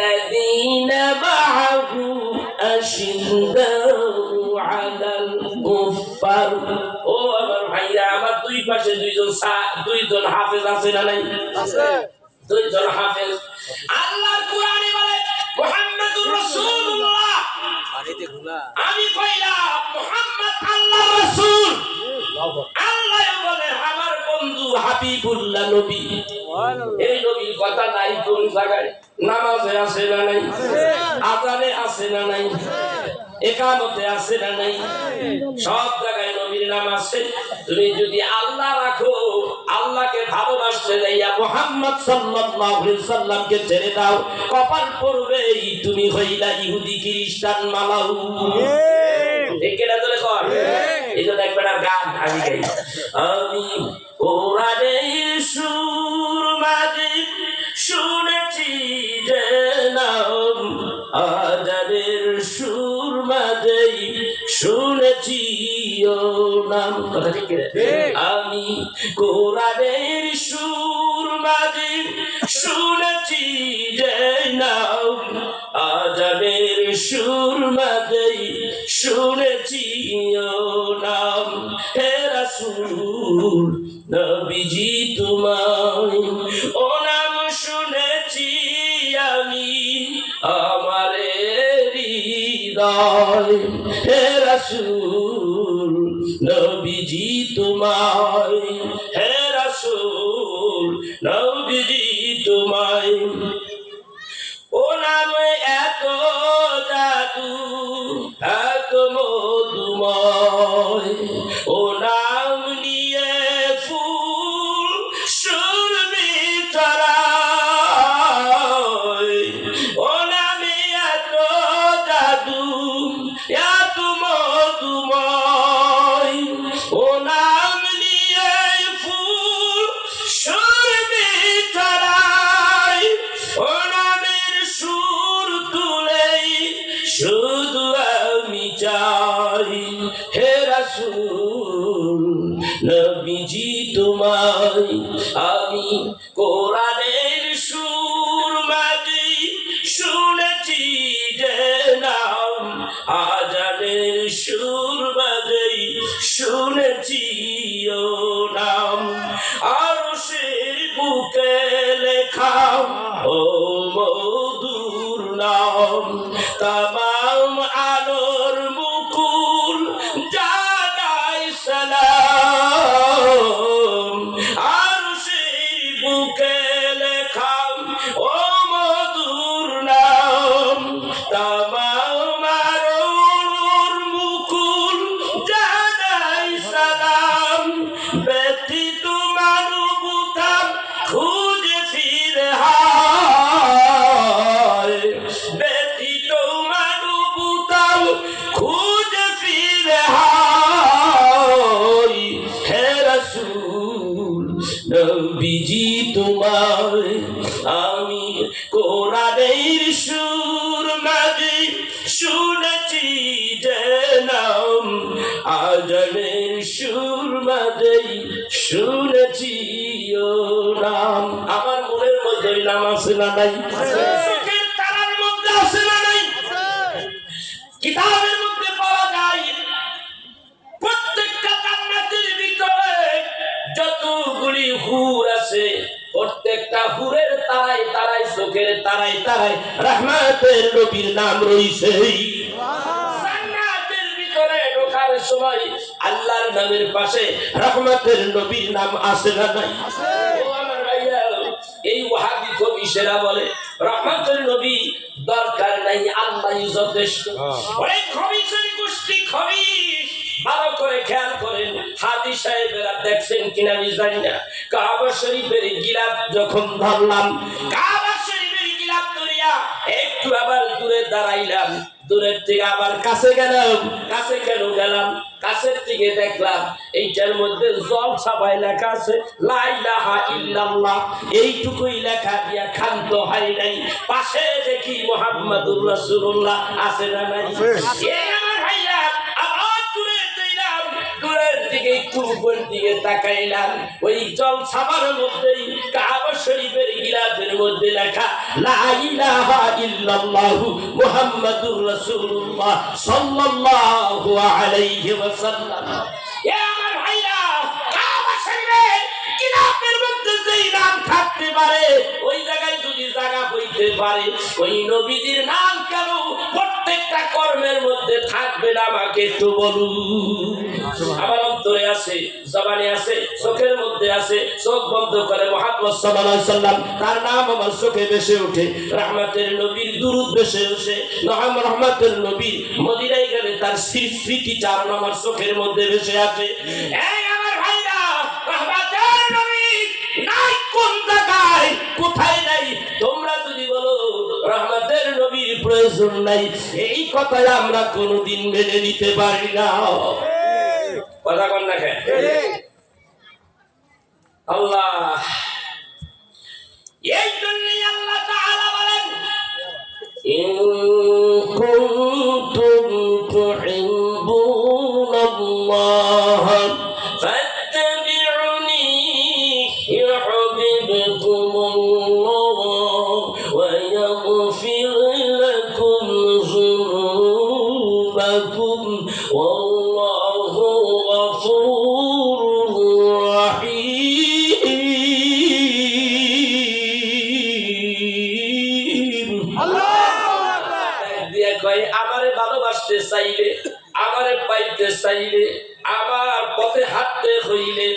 S2: الذين معه أشداء على الكفار। ও আমার ভাইরা, আমার দুই পাশে দুইজন হাফেজ আছে না নাই? দুইজন হাফেজ। আল্লাহর কোরআনে বলে মুহাম্মাদুর রাসূলুল্লাহ। আমি কইলাম মুহাম্মদ আল্লাহর রাসূল। আল্লাহ বলে আমার বন্ধু হাবিবুল্লাহ নবী। এই নবীর কথা নাই কোন জায়গায়? নামাজে আছে না নাই? আযানে আছে না নাই? একামতে আছে না নাই? সব জায়গায় নবীর নাম আছে। তুমি যদি আল্লাহ রাখো, আল্লাহকে ভালোবাসতে যাইয়া মুহাম্মদ সাল্লাল্লাহু আলাইহি সাল্লামকে ছেড়ে দাও, কপাল পড়বেই তুমি হইলা ইহুদি খ্রিস্টান মালাউ। ঠিক কিনা তোলে কর? এই জন্য একবার গান আমি গাই। আমি কোরআনের সুর মাঝে শুনেছি যে নাম, আযানের সুর মাঝে শুনেছি চিও নাম। কথা ঠিক কিনা? আমি কোরআনের সুর মাঝে শুনেছি যে নাম, আজানের সুর মাঝে শুনেছি ও নাম। হে রাসূল নবীজি তোমায় ও নাম শুনেছি আমি আমার হৃদয়। হে রাসূল নবীজি তোমায়, হে রাসূল নবীজি তোমায় ও নামে এত জাদু এত মধুময়, ও নাম নিয়ে ফুল সুরবি চড়ায়, ও নামে এত জাদু এত মধুময়, ও নাম নিয়ে ফুল সুরবি চড়ায়, ও নামের সুর তুলেই শুধু আমি চাই। হে রাসূল নবীজি তোমায় আমি কোরআনের সুর মাঝে শুনেছি যে নাম, আজানের সুর মাঝে শুনেছি ও নাম। আরশের বুকে লেখা ও মধুর নাম, তামাম আলোর মুকুল জানাই সালাম। আরশের বুকে লেখা ও মধুর নাম, তামাম আলোর মুকুল জানাই সালাম। ব্যথিত মানবতা খুঁজে ফিরে হায়, ব্যথিত মানবতা খুঁজে ফিরে হায়। হে রাসূল নবীজি তোমায় আমি কোরআনের সুর মাঝে শুনেছি যে নাম, আজানের সুর মাঝে শুনেছি ও নাম। আমার মনের মধ্যে ওই নাম আছে না নাই? চোখের তারার মধ্যে আছে না নাই? কিতাবের মধ্যে পাওয়া যায় প্রত্যেকটা জান্নাতের ভিতরে যতগুলি হুর আছে প্রত্যেকটা হুরের তারায় তারায় চোখের তারায় তারায় রহমতের নবীর নাম রইছে। জান্নাতের ভিতরে ঢোকার সময় আল্লাহর নামের পাশে রহমতের নবীর নাম আছে না নাই? ও আমার ভাইরা, এই ওয়াহাবি কবিরা বলে রহমতের নবী দরকার নাই, আল্লাহই যথেষ্ট। অনেক খবিসের গোষ্ঠী খবিস, ভালো করে খেয়াল করেন। হাদি সাহেবেরা দেখছেন কিনা আমি জানি না, কাবা শরীফের গিলাফ যখন ধরলাম, কাবা শরীফের গিলাফ ধরিয়া একটু আবার দূরে দাঁড়াইলাম, দূরের থেকে আবার কাছে গেলাম। কাছে কেন গেলাম? কাছের থেকে দেখলাম এইটার মধ্যে জল ছাপাই লেখা আছে লা ইলাহা ইল্লাল্লাহ, এইটুকুই লেখা দিয়া ক্ষান্ত হয় নাই। পাশে দেখি মুহাম্মাদুর রাসূলুল্লাহ আছে না নাই? এই আমার ভাইয়া আবার দূরে দিলাম, দূরের দিকে একটু উপরের দিকে তাকাইলাম, ওই জল ছাপার মধ্যেই কাবা শরীফের গিলাফের মধ্যে লেখা লা ইলাহা ইল্লাল্লাহু মুহাম্মাদুর রাসূলুল্লাহ সাল্লাল্লাহু আলাইহি ওয়াসাল্লাম। এ আমার ভাইরা, কাবা শরীফের গিলাফের মধ্যে যেই নাম থাকতে পারে, ওই জায়গায় যদি জায়গা হইতে পারে, ওই নবীজির নাম কেন প্রত্যেকটা কর্মের মধ্যে থাকবে না? আমাকে একটু বলুন। আমার অন্তরে আছে, জবানে আছে, চোখের মধ্যে আছে, চোখ বন্ধ করে মুহাম্মদ সাল্লাল্লাহু আলাইহি সাল্লাম তার নাম আমার চোখে ভেসে ওঠে, রহমতের নবীর দুরূদ ভেসে ওঠে, রহমতের নবীর মদিনায় গেলে তার স্মৃতিচারণ আমার চোখের মধ্যে ভেসে আসে। এই আমার ভাইরা, রহমতের নবী নাই কোন জায়গায়, কোথায় নাই? তোমরা যদি বলো রহমতের নবীর প্রয়োজন নাই, এই কথাই আমরা কোনোদিন মেনে নিতে পারি না। কথা কন না কেন? আল্লাহ, এই জন্যই আল্লাহ তাআলা বলেন ইন কুনতুম তুহিব্বুনা الله فاتبعوني يحببكم الله ويغفر لكم ذنوبكم والله غفور رحيم দিয়া কয় আমারে ভালোবাসতে চাইলে আমারে পাইতে চাইলে আমার পথে হাঁটতে হইলে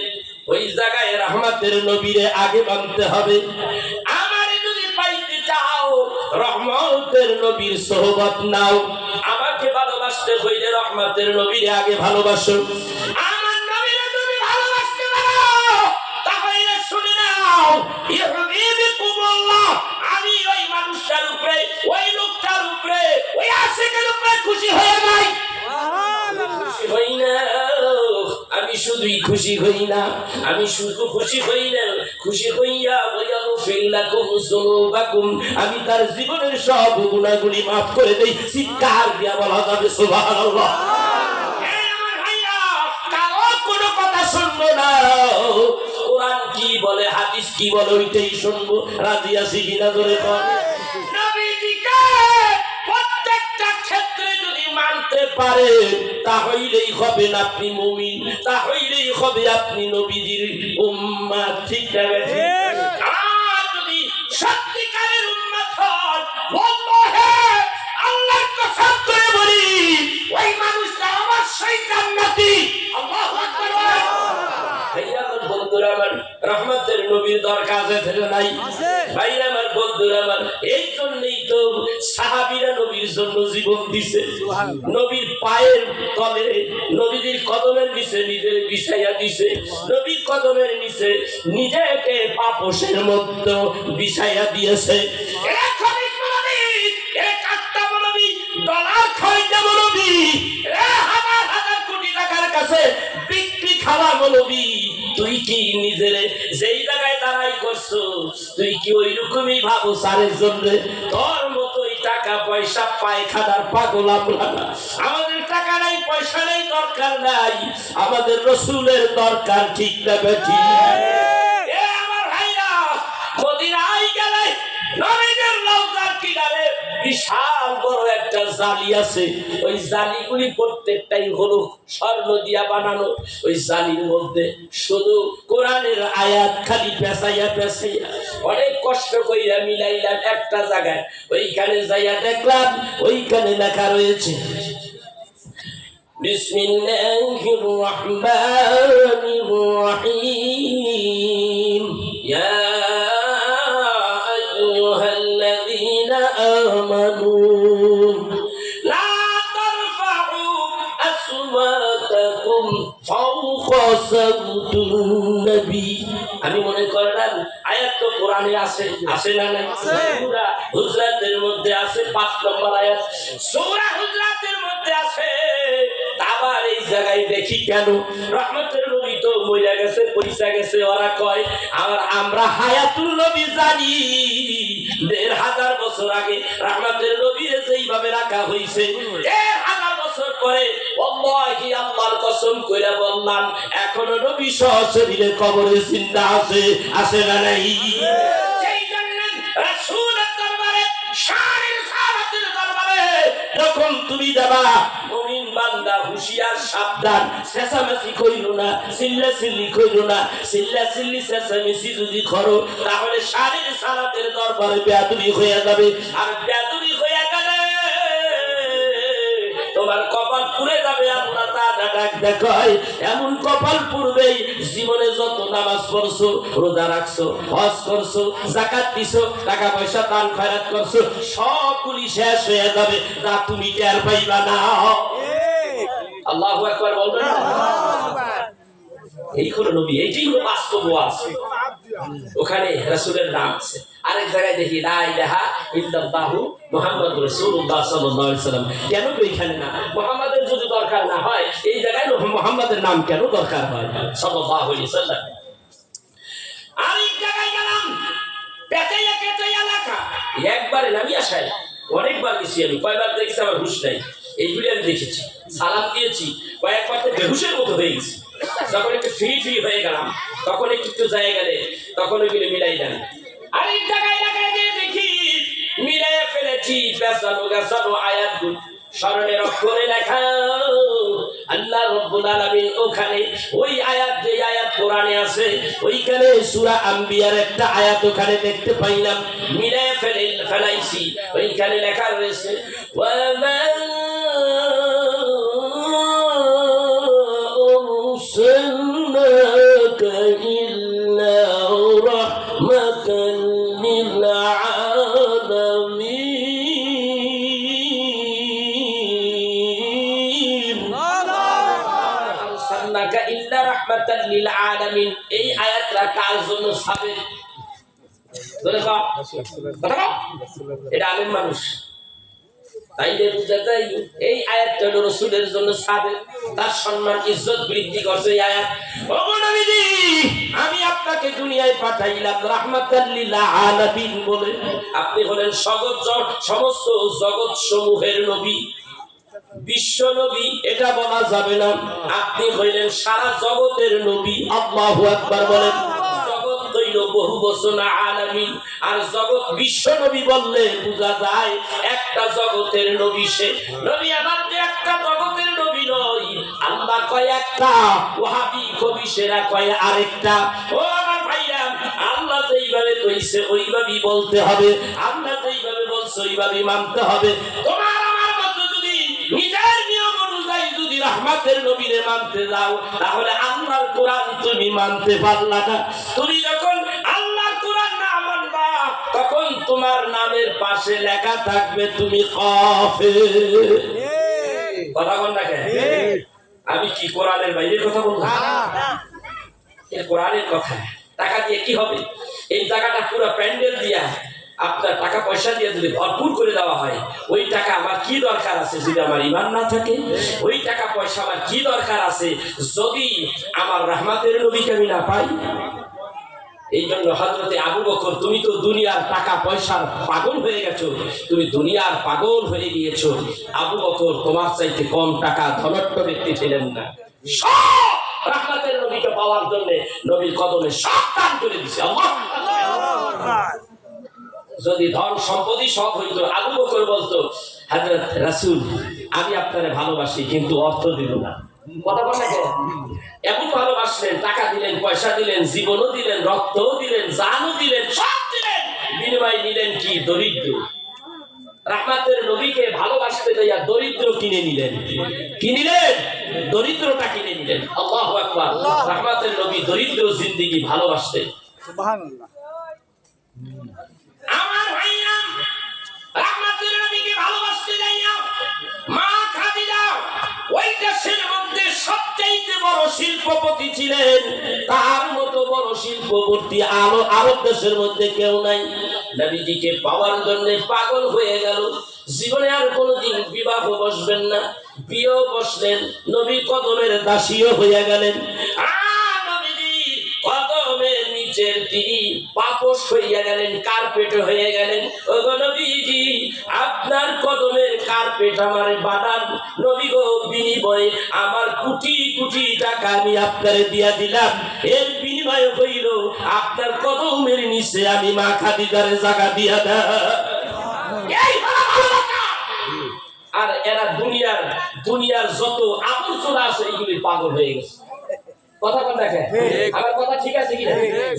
S2: ওই জায়গায় রহমতের নবীরে আগে মানতে হবে। আমারে যদি পাইতে চাও রহমতের নবীর সোহবত নাও। আমাকে ভালোবাসতে হইলে রহমতের নবীরে আগে ভালোবাসো। আমার নবীরে যদি ভালোবাসতে পারো তাহলে শুনে নাও ইহবিবকুমুল্লাহ, আমি ওই মানুষটার উপরে ওই লোকটার উপরে ওই আশিকের উপরে খুশি হয়ে যাই। খুশি হই না, আমি শুধুই খুশি হই না, আমি শুধু খুশি হই না, খুশি হইয়া ওয়াগফির লাকুম যুনুবাকুম, আমি তার জীবনের সব গুনাহগুলি মাফ করে দেই। চিৎকার দিয়া বলা যাবে সুবহানাল্লাহ। এই আমার ভাইরা, কারো কোনো কথা শুনবো না। কোরআন কি বলে, হাদিস কি বলে, ওইটাই শুনবো। রাজি আছি কিনা জোরে কর। নবীজিকে প্রত্যেকটা ক্ষেত্রে যদি মানতে পারে তাহলেই হবেন আপনি মুমিন, তাহলেই হবে আপনি নবীজির উম্মত। ঠিক না বেঠিক? আর যদি সত্যিকারের উম্মত হন, আল্লাহে আল্লাহর কসম করে বলি ওই মানুষটা অবশ্যই জান্নাতি। আল্লাহু আকবার। ভাইয়া আমার বন্ধুরা আমার, রহমতের নবীর দরকার আছে নাই? ভাইরা আমার বন্ধুরা আমার, এই জন্যই তো সাহাবীরা নবীর জন্য জীবন দিছে। নবীর পায়ের তলে, নবীর কদমের নিচে নিজের বিছাইয়া দিছে। নবীর কদমের নিচে নিজেকে পাপোশের মধ্যে বিছাইয়া দিয়েছে। এরা খলিফ নবী, এরা কাট্টা নবী, ডলার খাইতে নবী, এরা হাজার হাজার কোটি টাকার কাছে বিক্রি খাওয়া নবী। তুই কি নিজের যেই জায়গায় দাঁড়াই করছো, তুই কি ওই রকমই ভাবো সারের জন্য? তোর মতোই টাকা পয়সা পায় খাদার পাগল আমরা না। আমাদের টাকা নাই, পয়সা নেই, দরকার নাই, আমাদের রসুলের দরকার। ঠিক না বেঠিক? এ আমার ভাইরা, মদিনায় গেলে নবীদের রওজার কিনারে বিশাল বড় একটা জালি আছে। ওই জালিগুলি প্রত্যেকটাই হলো স্বর্ণ দিয়া বানানো। ওই জালির মধ্যে শুধু কোরআনের আয়াত খালি পেঁচাইয়া পেঁচাইয়া অনেক কষ্ট কইরা মিলাইলাম একটা জায়গায়। ওইখানে যাইয়া দেখলাম ওইখানে লেখা রয়েছে বিসমিল্লাহির রহমানির রহিম, ইয়া আইয়ুহাল্লাযীনা আমানু লা তারফাউ আসওয়াতাকুম ফাওকা সাওতিন নবী। আমি মনে করলাম আয়াত তো কোরআনে আছে, আছে না নাই? সূরা হুজরাতের মধ্যে আছে, 5 নম্বর আয়াত সূরা হুজরাতের মধ্যে আছে। আবার এই জায়গায় দেখি কেন রহমতের নবী তো মইরা গেছে, পয়সা গেছে। ওরা কয় আমরা হায়াতুল নবী জানি, 1500 বছর আগে রহমতের নবীর যেইভাবে রাখা হইছে, 1000 বছর পরে আল্লাহি আল্লাহর কসম কইরা বললাম এখনো নবী সশরীরে কবরে জিন্দা আছে, আছে না নাই? সেই জন্য রাসূলের দরবারে, শানের সালাতের দরবারে যখন তুমি যাবা, মুমিন বান্দা হুঁশিয়ার সাবধান, চেঁচামেচি কইরো না, চিল্লাচিল্লি কইরো না। চিল্লাচিল্লি চেঁচামেচি যদি করো তাহলে শানের সালাতের দরবারে বেয়াদবি হয়ে যাবে। আর বেয়াদবি হয়ে গেলে তোমার কপাল পুড়ে যাবে। আল্লাহ তাআলা ডাক দেখায় এমন কপাল পুড়বেই, জীবনে যত নামাজ পড়ছো, রোজা রাখছো, হজ করছো, যাকাত দিছো, টাকা পয়সা দান খয়রাত করছো, সবগুলি শেষ হয়ে যাবে, যা তুমি টের পাইবা না। আল্লাহু আকবার বলবেন না? এই হলো নবী, এইটাই হলো বাস্তব ওয়াজ। ওখানে রাসূলের নাম আছে। আরেক জায়গায় দেখি লা ইলাহা ইল্লাল্লাহু মুহাম্মাদুর রাসূলুল্লাহ সাল্লাল্লাহু আলাইহি সাল্লাম। কেন এখানে না? মুহাম্মাদের যদি দরকার না হয় এই জায়গায় মুহাম্মাদের নাম কেন দরকার হয়? সাল্লাল্লাহু আলাইহি সাল্লাম। আরেক জায়গায় গেলাম, পেঁচাইয়া লেখা, একবারে নামি আসায় অনেকবার গেছি আমি, কয়বার দেখছি আমার হুঁশ নাই। এইগুলি আমি দেখেছি। সালাম দিয়েছি, কয়েকবার তো বেহুশের মতো হয়ে গেছি। যখন একটু ফ্রি হয়ে গেলাম, তখন একটু জায়গা গেলে তখন ওইগুলি মিলাই দেন। আরেক জায়গায় লাগাই দেখি মিলাই ফেলেছি পেছানো গাছানো আয়াতগুলো স্মরণের অক্ষরে লেখা। আল্লাহ রাব্বুল আলামিন ওখানে ওই আয়াত, যে আয়াত কোরআনে আছে, ওইখানে সূরা আম্বিয়ার একটা আয়াত ওখানে দেখতে পাইলাম, মিলাই ফেলাইছি। ওইখানে লেখা রয়েছে ওয়া মা আরসালনাকা ইল্লা রাহমাতাল লিল আলামিন। এই আয়াতটা কার জন্য সাবেক? এটা আলেম মানুষ, তাইলে বুঝা যায় এই আয়াতটা হলো রাসূলের জন্য সাবেক, তার সম্মান ইজ্জত বৃদ্ধি করছে এই আয়াত। ওগো নবীজি, আমি আপনাকে দুনিয়ায় পাঠাইলাম রাহমাতাল লিল আলামিন বলে। আপনি হলেন সমস্ত জগৎ সমূহের নবী, বিশ্ব নবী এটা বলা যাবে না, আপনি হইলেন সারা জগতের নবী। আল্লাহু আকবার বলেন। জগৎ হইল বহু বচন আলামিন, আর জগৎ বিশ্ব নবী বললে বোঝা যায় একটা জগতের নবী। সে নবী আমার যে একটা জগতের নবী নয়। আল্লাহ কয় একটা, ওয়াহাবি কবি সেরা কয় আরেকটা। ও আমার ভাইরা, আল্লাহ যেইভাবে কইছে ওইভাবেই বলতে হবে, আল্লাহ যেইভাবে বলছে ওইভাবেই মানতে হবে। তোমার নিজের নিয়ম অনুযায়ী যদি রহমতের নবীরে মানতে যাও, তাহলে আল্লাহর কোরআন তুমি মানতে পারলা না। তুমি যখন আল্লাহর কোরআন না মানবা, তখন তোমার নামের পাশে লেখা থাকবে তুমি কাফের। কথা বল না কেন? আমি কি কোরআনের বাইরে কথা বলবো? কোরআনের কথা। টাকা দিয়ে কি হবে? এই জায়গাটা পুরো প্যান্ডেল দিয়া, আপনার টাকা পয়সা দিয়ে যদি ভরপুর করে দেওয়া হয়, ওই টাকা আমার কি দরকার আছে যদি আমার ঈমান না থাকে? ওই টাকা পয়সা আমার কি দরকার আছে যদি আমার রহমতের নবীকে আমি না পাই? এই জন্য হযরতে আবু বকর, তুমি তো দুনিয়ার টাকা পয়সার পাগল হয়ে গেছো, তুমি দুনিয়ার পাগল হয়ে গিয়েছো। আবু বকর তোমার চাইতে কম টাকা ধনট্ট ব্যক্তি ছিলেন না। সব রহমতের নবীকে পাওয়ার জন্য নবীর কদমে সব দান করে দিছে। আল্লাহ যদি ধন সম্পত্তি সব হইতো, আবু বকর বলতো, হযরত রাসূল আমি আপনারে ভালোবাসি কিন্তু অর্থ দিব না। কথা বলেন না? এমন ভালোবাসলেন, টাকা দিলেন, পয়সা দিলেন, জীবনও দিলেন, রক্তও দিলেন, জানও দিলেন, সব দিলেন, বিনিময়ে নিলেন কি? দরিদ্র। রহমতের নবীকে ভালোবাসতে যাইয়া দরিদ্র কিনে নিলেন। কি নিলেন? দরিদ্রটা কিনে নিলেন। আল্লাহু আকবার। রহমতের নবী দরিদ্র জিন্দেগি ভালোবাসতেন। সুবহানাল্লাহ। আমার ভাইরা, রহমতের নবীকে ভালোবাসতে যাইয়া মা খাদিজা ওই দেশের মধ্যে সবচেয়ে বড় শিল্পপতি ছিলেন। তার মতো বড় শিল্পপতি আরব দেশের মধ্যে কেউ নাই। নবীজিকে পাওয়ার জন্য পাগল হয়ে গেল। জীবনে আর কোনোদিন বিবাহ বসবেন না, বিয়েও বসলেন, নবী কদমের দাসীও হয়ে গেলেন। কদমের নিচের তিনি পাপোশ হইয়া গেলেন, কার্পেট হয়ে গেলেন। ওগো নবীজি, আপনার কদমের কার্পেট আমার বানান। নবী গো, বিনিময়ে আমার কোটি কোটি টাকা আমি আপনারে দিয়া দিলাম। এর বিনিময় হইল আপনার কদমের নিচে আমি মা খাদিজারে জায়গা দিয়া দাও। আর এরা দুনিয়ার যত আবর্জনা আছে এগুলি পাগল হয়ে গেছে। কথা বল দেখেন, আমার কথা ঠিক আছে কিনা?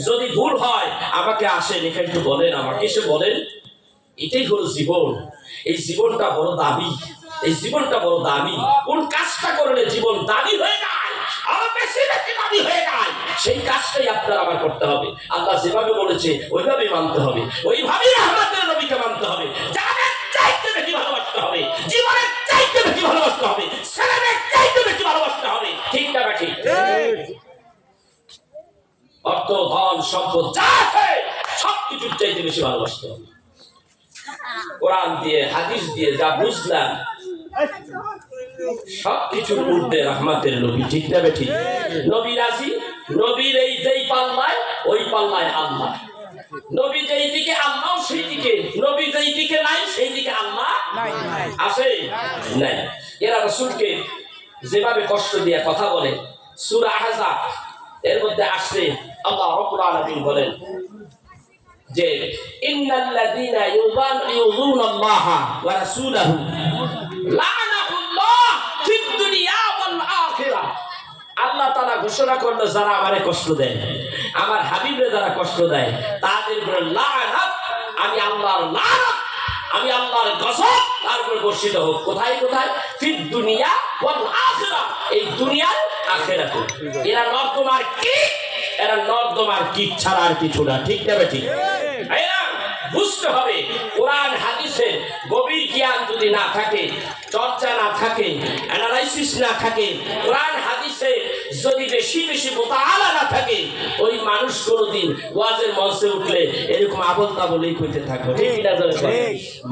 S2: যদি ভুল হয় আমাকে আসেন, এখানে একটু বলেন, আমাকে এসে বলেন। এটাই হলো জীবন। এই জীবনটা বড় দামি, এই জীবনটা বড় দামি। কোন কাজটা করলে জীবন দামি হয়ে যায়, আরো বেশি বেশি দামি হয়ে যায়, সেই কাজটাই আপনার আমার করতে হবে। আল্লাহ যেভাবে বলেছে ওইভাবেই মানতে হবে, ওইভাবেই রহমতের নবীকে মানতে হবে। জানের চাইতে বেশি ভালোবাসতে হবে, জীবনের চাইতে বেশি ভালোবাসতে হবে, ছেলেদের চাইতে বেশি ভালোবাসতে হবে। ঠিক না ঠিক? অর্থ, ধন, সম্পদ যা আছে সবকিছুর চাইতে বেশি ভালোবাসতে হবে। কোরআন দিয়ে, হাদিস দিয়ে যা বুঝলাম, সবকিছুর ঊর্ধ্বে রহমতের নবী। ঠিক না ঠিক? নবী রাজি, নবীর এই যেই পাল্লায় ওই পাল্লায় আল্লাহ। নবী যেই দিকে আল্লাহ সেই দিকে, নবী যেই দিকে নাই সেই দিকে আল্লাহ আছে নাই। এরা রাসূলকে যেভাবে কষ্ট দিয়ে কথা বলে, সূরা আহজাব এর মধ্যে আসছে আল্লাহ রাব্বুল আলামিন বলেন যে ইন্নাল্লাযীনা ইউযুনাল্লাহা ওয়া রাসূলাহু লা'নাহুল্লাহ ফিদ দুনিয়া ওয়াল আখিরাহ। আল্লাহ তাআলা ঘোষণা করলো যারা আমারে কষ্ট দেয়, আমার হাবিবরে যারা কষ্ট দেয়, তাদের উপরে লা'নাত, আমি আল্লাহর লা'নাত, আমি আল্লাহর গজব তার উপর বর্ষিত হোক। কোথায় কোথায়? ফিদ দুনিয়া ওয়াল আখিরাহ, এই দুনিয়ার আখিরাতে। এরা নর্দমার কীট, এরা নর্দমার কীট ছাড়া আর কিছু না। ঠিক না ঠিক? বুঝতে হবে কোরআন হাদিসের গভীর জ্ঞান যদি না থাকে, চর্চা না থাকে, অ্যানালাইসিস না থাকে, কোরআন হাদিসে যদি বেশি বেশি মুতাআলা না থাকে, ওই মানুষ কোনোদিন ওয়াজের মঞ্চে উঠলে এরকম আবল তাবলেই কইতে থাকবে। ঠিক না?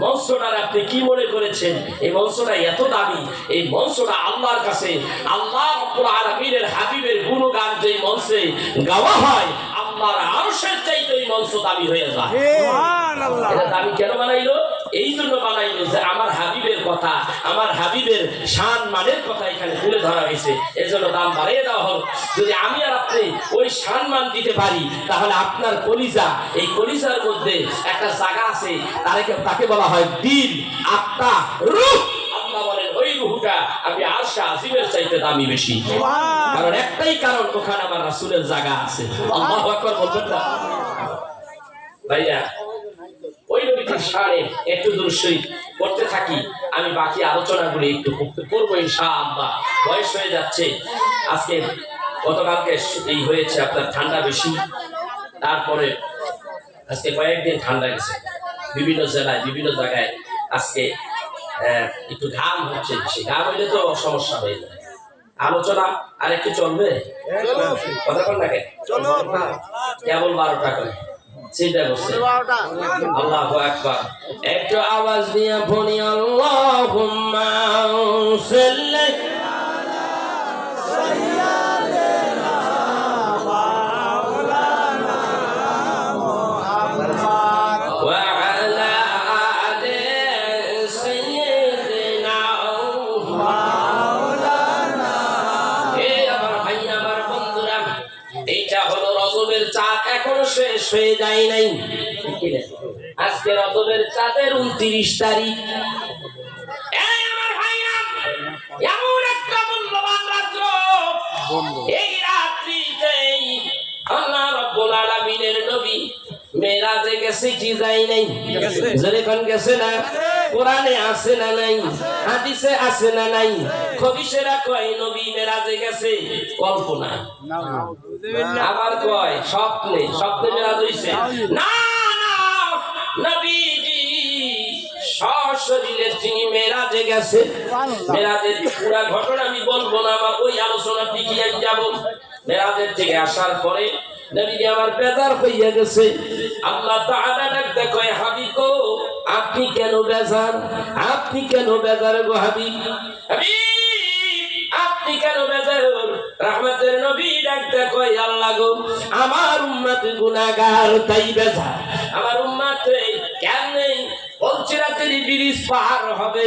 S2: মঞ্চটার আপনি কি মনে করেছেন? এই মঞ্চটা এত দামি, এই মঞ্চটা আল্লাহর কাছে আল্লাহ রাব্বুল আলামিনের হাবিবের গুণগান যেই মঞ্চে গাওয়া হয়, আল্লাহর আরশের চাইতে ওই মঞ্চ দামি হয়ে যায়। এটা দামি কেন বানাইলো? এই জন্য বানাইলো যে আমার হাবিবের কথা, আমার হাবিবের শান মানের কথা এখানে তুলে ধরা হয়েছে, এর জন্য দাম বাড়িয়ে দেওয়া হল। যদি আমি আর আপনি ওই শান মান দিতে পারি, তাহলে আপনার কলিজা, এই কলিজার মধ্যে একটা জায়গা আছে, তাকে বলা হয় দিল, আত্মা, রূহ। আল্লাহ বলেন ওই রূহটা আমি আরশে আজিমের চাইতে দামি বেশি। কারণ একটাই কারণ, ওখানে আমার রাসূলের জায়গা আছে। আল্লাহু আকবার বলবেন না ভাইয়া? ওই নবীর শানে একটু দূর শরীফ করতে থাকি, আমি বাকি আলোচনাগুলি একটু করবো ইনশাআল্লাহ। বয়স হয়ে যাচ্ছে, আজকে গতকালকে এই হয়েছে আপনার ঠান্ডা বেশি, তারপরে আজকে কয়েকদিন ঠান্ডা গেছে বিভিন্ন জেলায়, বিভিন্ন জায়গায়। আজকে একটু ঘাম হচ্ছে, বেশি ঘাম হইলে তো সমস্যা হয়ে যায়। আলোচনা আর একটু চলবে, কথা বল না কেবল 12টা করে চিন্তা করছে। আল্লাহু আকবার। একটু আওয়াজ দিয়ে বলি আল্লাহুম্মা সাল্লি আলা সাইয়্যিদিনা মাওলানা মুহাম্মদ ওয়া আলা আলি সাইয়্যিদিনা মাওলানা। এ আমার ভাই, আমার বন্ধুরা, এইটা হলো রজবের চাঁদ, এখনো শেষ হয়ে যায় নাই। আজকে রজবের চাঁদের 29 তারিখ। এই আমার ভাইরা, এমন একটা মূল্যবান রাত্র, এই রাত্রিতেই আল্লাহ রাব্বুল আলামিনের নবী মেরাজে গেছে কি যায় নাই? যেরকম গেছে না? কোরআনে আছে না নাই? হাদিসে আছে না নাই? খবিশেরা কয় নবী মেরাজে গেছে, কল্পনা। আবার কয় স্বপ্নে, স্বপ্নে মেরাজ হইছে। না না, নবীজি সশরীরে তিনি মেরাজে গেছে। মেরাজের পুরো ঘটনা আমি বলবো না, আমার ওই আলোচনা টিকিয়ে যাব। মেরাজের থেকে আসার পরে নবীজি আমার বেজার হইয়া গেছে। আল্লাহ তাআলা ডাকতে কয়, হাবিব গো, আপনি কেন বেজার? আপনি কেন বেজার গো হাবিব? হাবিব, আপনি কেন বেজার? রহমতের নবী ডাকতে কয়, আল্লাহ গো, আমার উম্মত গুনাহগার, তাই বেজার। আমার উম্মত কেমনে বলছিরাতের ব্রিজ পার হবে,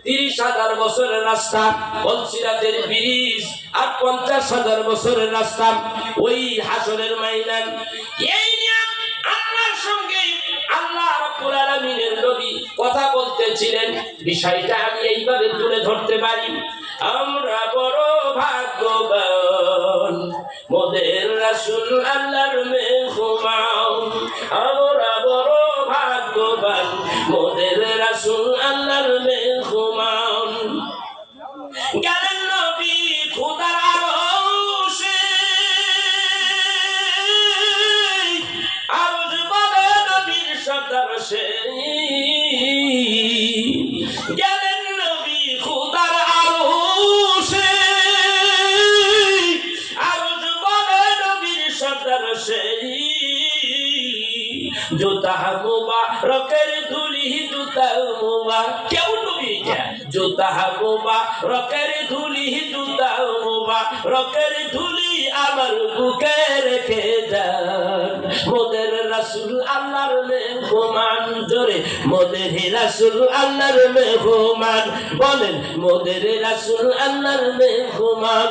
S2: 30,000 বছরের রাস্তা, বলছিরাতের ব্রিজ, আর 50,000 বছরের রাস্তা, ওই হাসরের ময়দান। এই নিয়ে আল্লাহর সঙ্গে আল্লাহ রাব্বুল আলামিনের নবী কথা বলতেছিলেন। বিষয়টা আমি এইভাবে তুলে ধরতে পারি, আমরা বড় ভাগ্যবান, মোদের রাসূল আল্লাহর মেহমান। আমরা বড় ভাগ্যবান, মোদের রাসূল আল্লাহর মেহমান। গেলেন নবী খোদার আরশে, আরশ বলে নবীর সদরশে। গেলেন নবী খোদার আরশে, আরশ বলে নবীর সদরশে। জুতা মুবারকের ধুলি, জুতা মুবারক। কেউ নবী জুতা মোবারকের ধুলি, জুতা মোবারকের ধুলি আমার বুকে রেখে যান। মোদের রাসূল আল্লাহর মেহমান, জোরে মোদের রাসূল আল্লাহর মেহমান, বলেন মোদের রাসূল আল্লাহর মেহমান।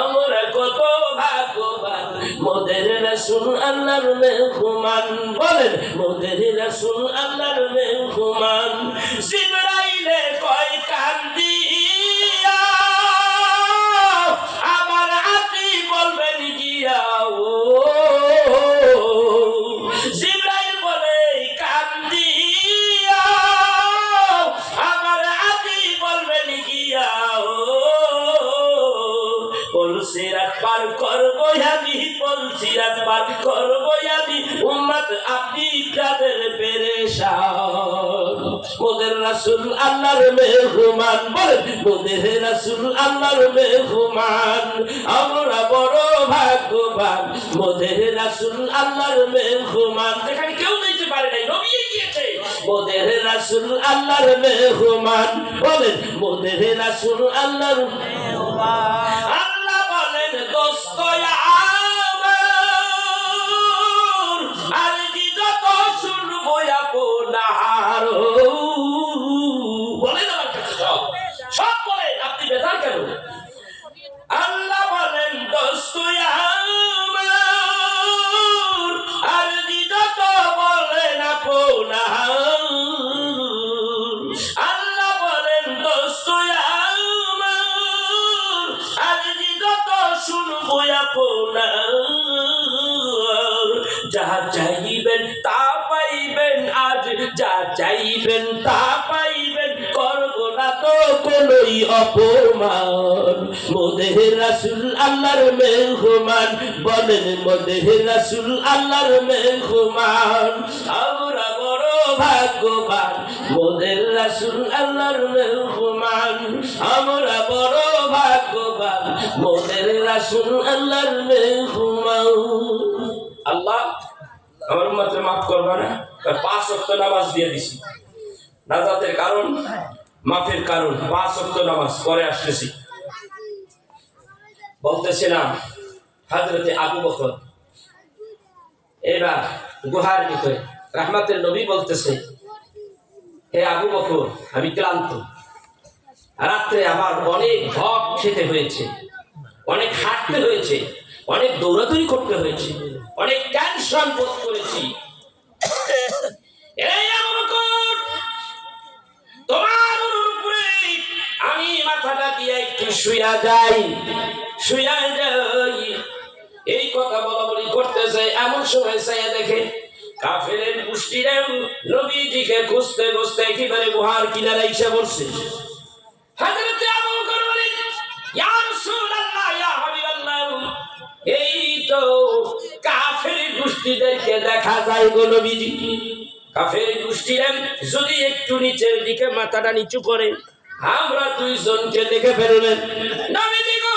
S2: আমরা কত ভাগ্যবান, মোদের রাসূল আল্লাহর মেহমান, বলেন মোদের রাসূল আল্লাহর মেহমান। জিবরাইলে কয় কান্দিয়া আমার আতি বলবেন গিয়া, ও জিবরাইল বলে কান্দিয়া আমার আতি বলবেন গিয়া, পলসিরাত পার করবো আমি, পলসিরাত পার করবো আমি, উম্মত আপনি কাদের পেরেশান। মোদের রাসূল আল্লাহর মেহমান, বলেন মোদের রাসূল আল্লাহর মেহমান। আমরা বড় ভাগ্যবান, মোদের রাসূল আল্লাহর মেহমান। যেখানে কেউ যেতে পারে নাই, নবী গিয়েছে। মোদের রাসূল আল্লাহর মেহমান, বলেন মোদের রাসূল আল্লাহর মেহমান। আল্লাহ বলেন দোস্ত আমার, আর কি যত শুনবো আপনার, বলেন আমার কাছে সব সব বলেন, আপনি বেজার কেন? আল্লাহ বলেন দোস্ত আমার, আর কি যত বলেন আপনার। আল্লাহ বলেন দোস্ত আমার, আর কি যত শুনবো আপনার। যা চাইবেন তা পাইবেন, আজ যা চাইবেন তা পাইবেন, করব না তো কোনই অপমান। মোদের রাসূল আল্লাহর মেহমান, বলেন মোদের রাসূল আল্লাহর মেহমান। আমরা বড় ভাগ্যবান, মোদের রাসূল আল্লাহর মেহমান। আমরা বড় ভাগ্যবান, মোদের রাসূল আল্লাহর মেহমান। আল্লাহ আমার উম্মতকে মাফ করবে না। 5 ওয়াক্ত নামাজ দিয়ে দিছি, নাজাতের কারণ, মাফের কারণ। 5 ওয়াক্ত নামাজ পরে আসতেছি। বলতেছিলাম হযরতে আবু বকর এবার গুহার ভিতরে, রাহমাতের নবী বলতেছে, হে আবু বকর আমি ক্লান্ত, রাত্রে আমার অনেক ভোগ খেতে হয়েছে, অনেক হাঁটতে হয়েছে, অনেক দৌড়াদৌড়ি করতে হয়েছে, অনেক টেনশন বোধ করেছি। এই আবু বকর তোমার উপরে আমি মাথাটা দিয়ে একটু শুয়া যাই। এই কথা বলা বলি করতেছে, এমন সময় চাইয়া দেখে কাফেরের গোষ্ঠীরা নবীজিকে খুঁজতে খুঁজতে একেবারে গুহার কিনারে এসে পড়ছে। হযরত আবু বকর বলেন, ইয়া রাসূলুল্লাহ, ইয়া হাবিবাল্লাহ, এই তো কাফের গোষ্ঠীদেরকে দেখা যায় গো নবীজি। কাফের গোষ্ঠীরা যদি একটু নিচের দিকে মাথাটা নিচু করে, আমরা দুইজনকে দেখে ফেললেন। নবীজি গো,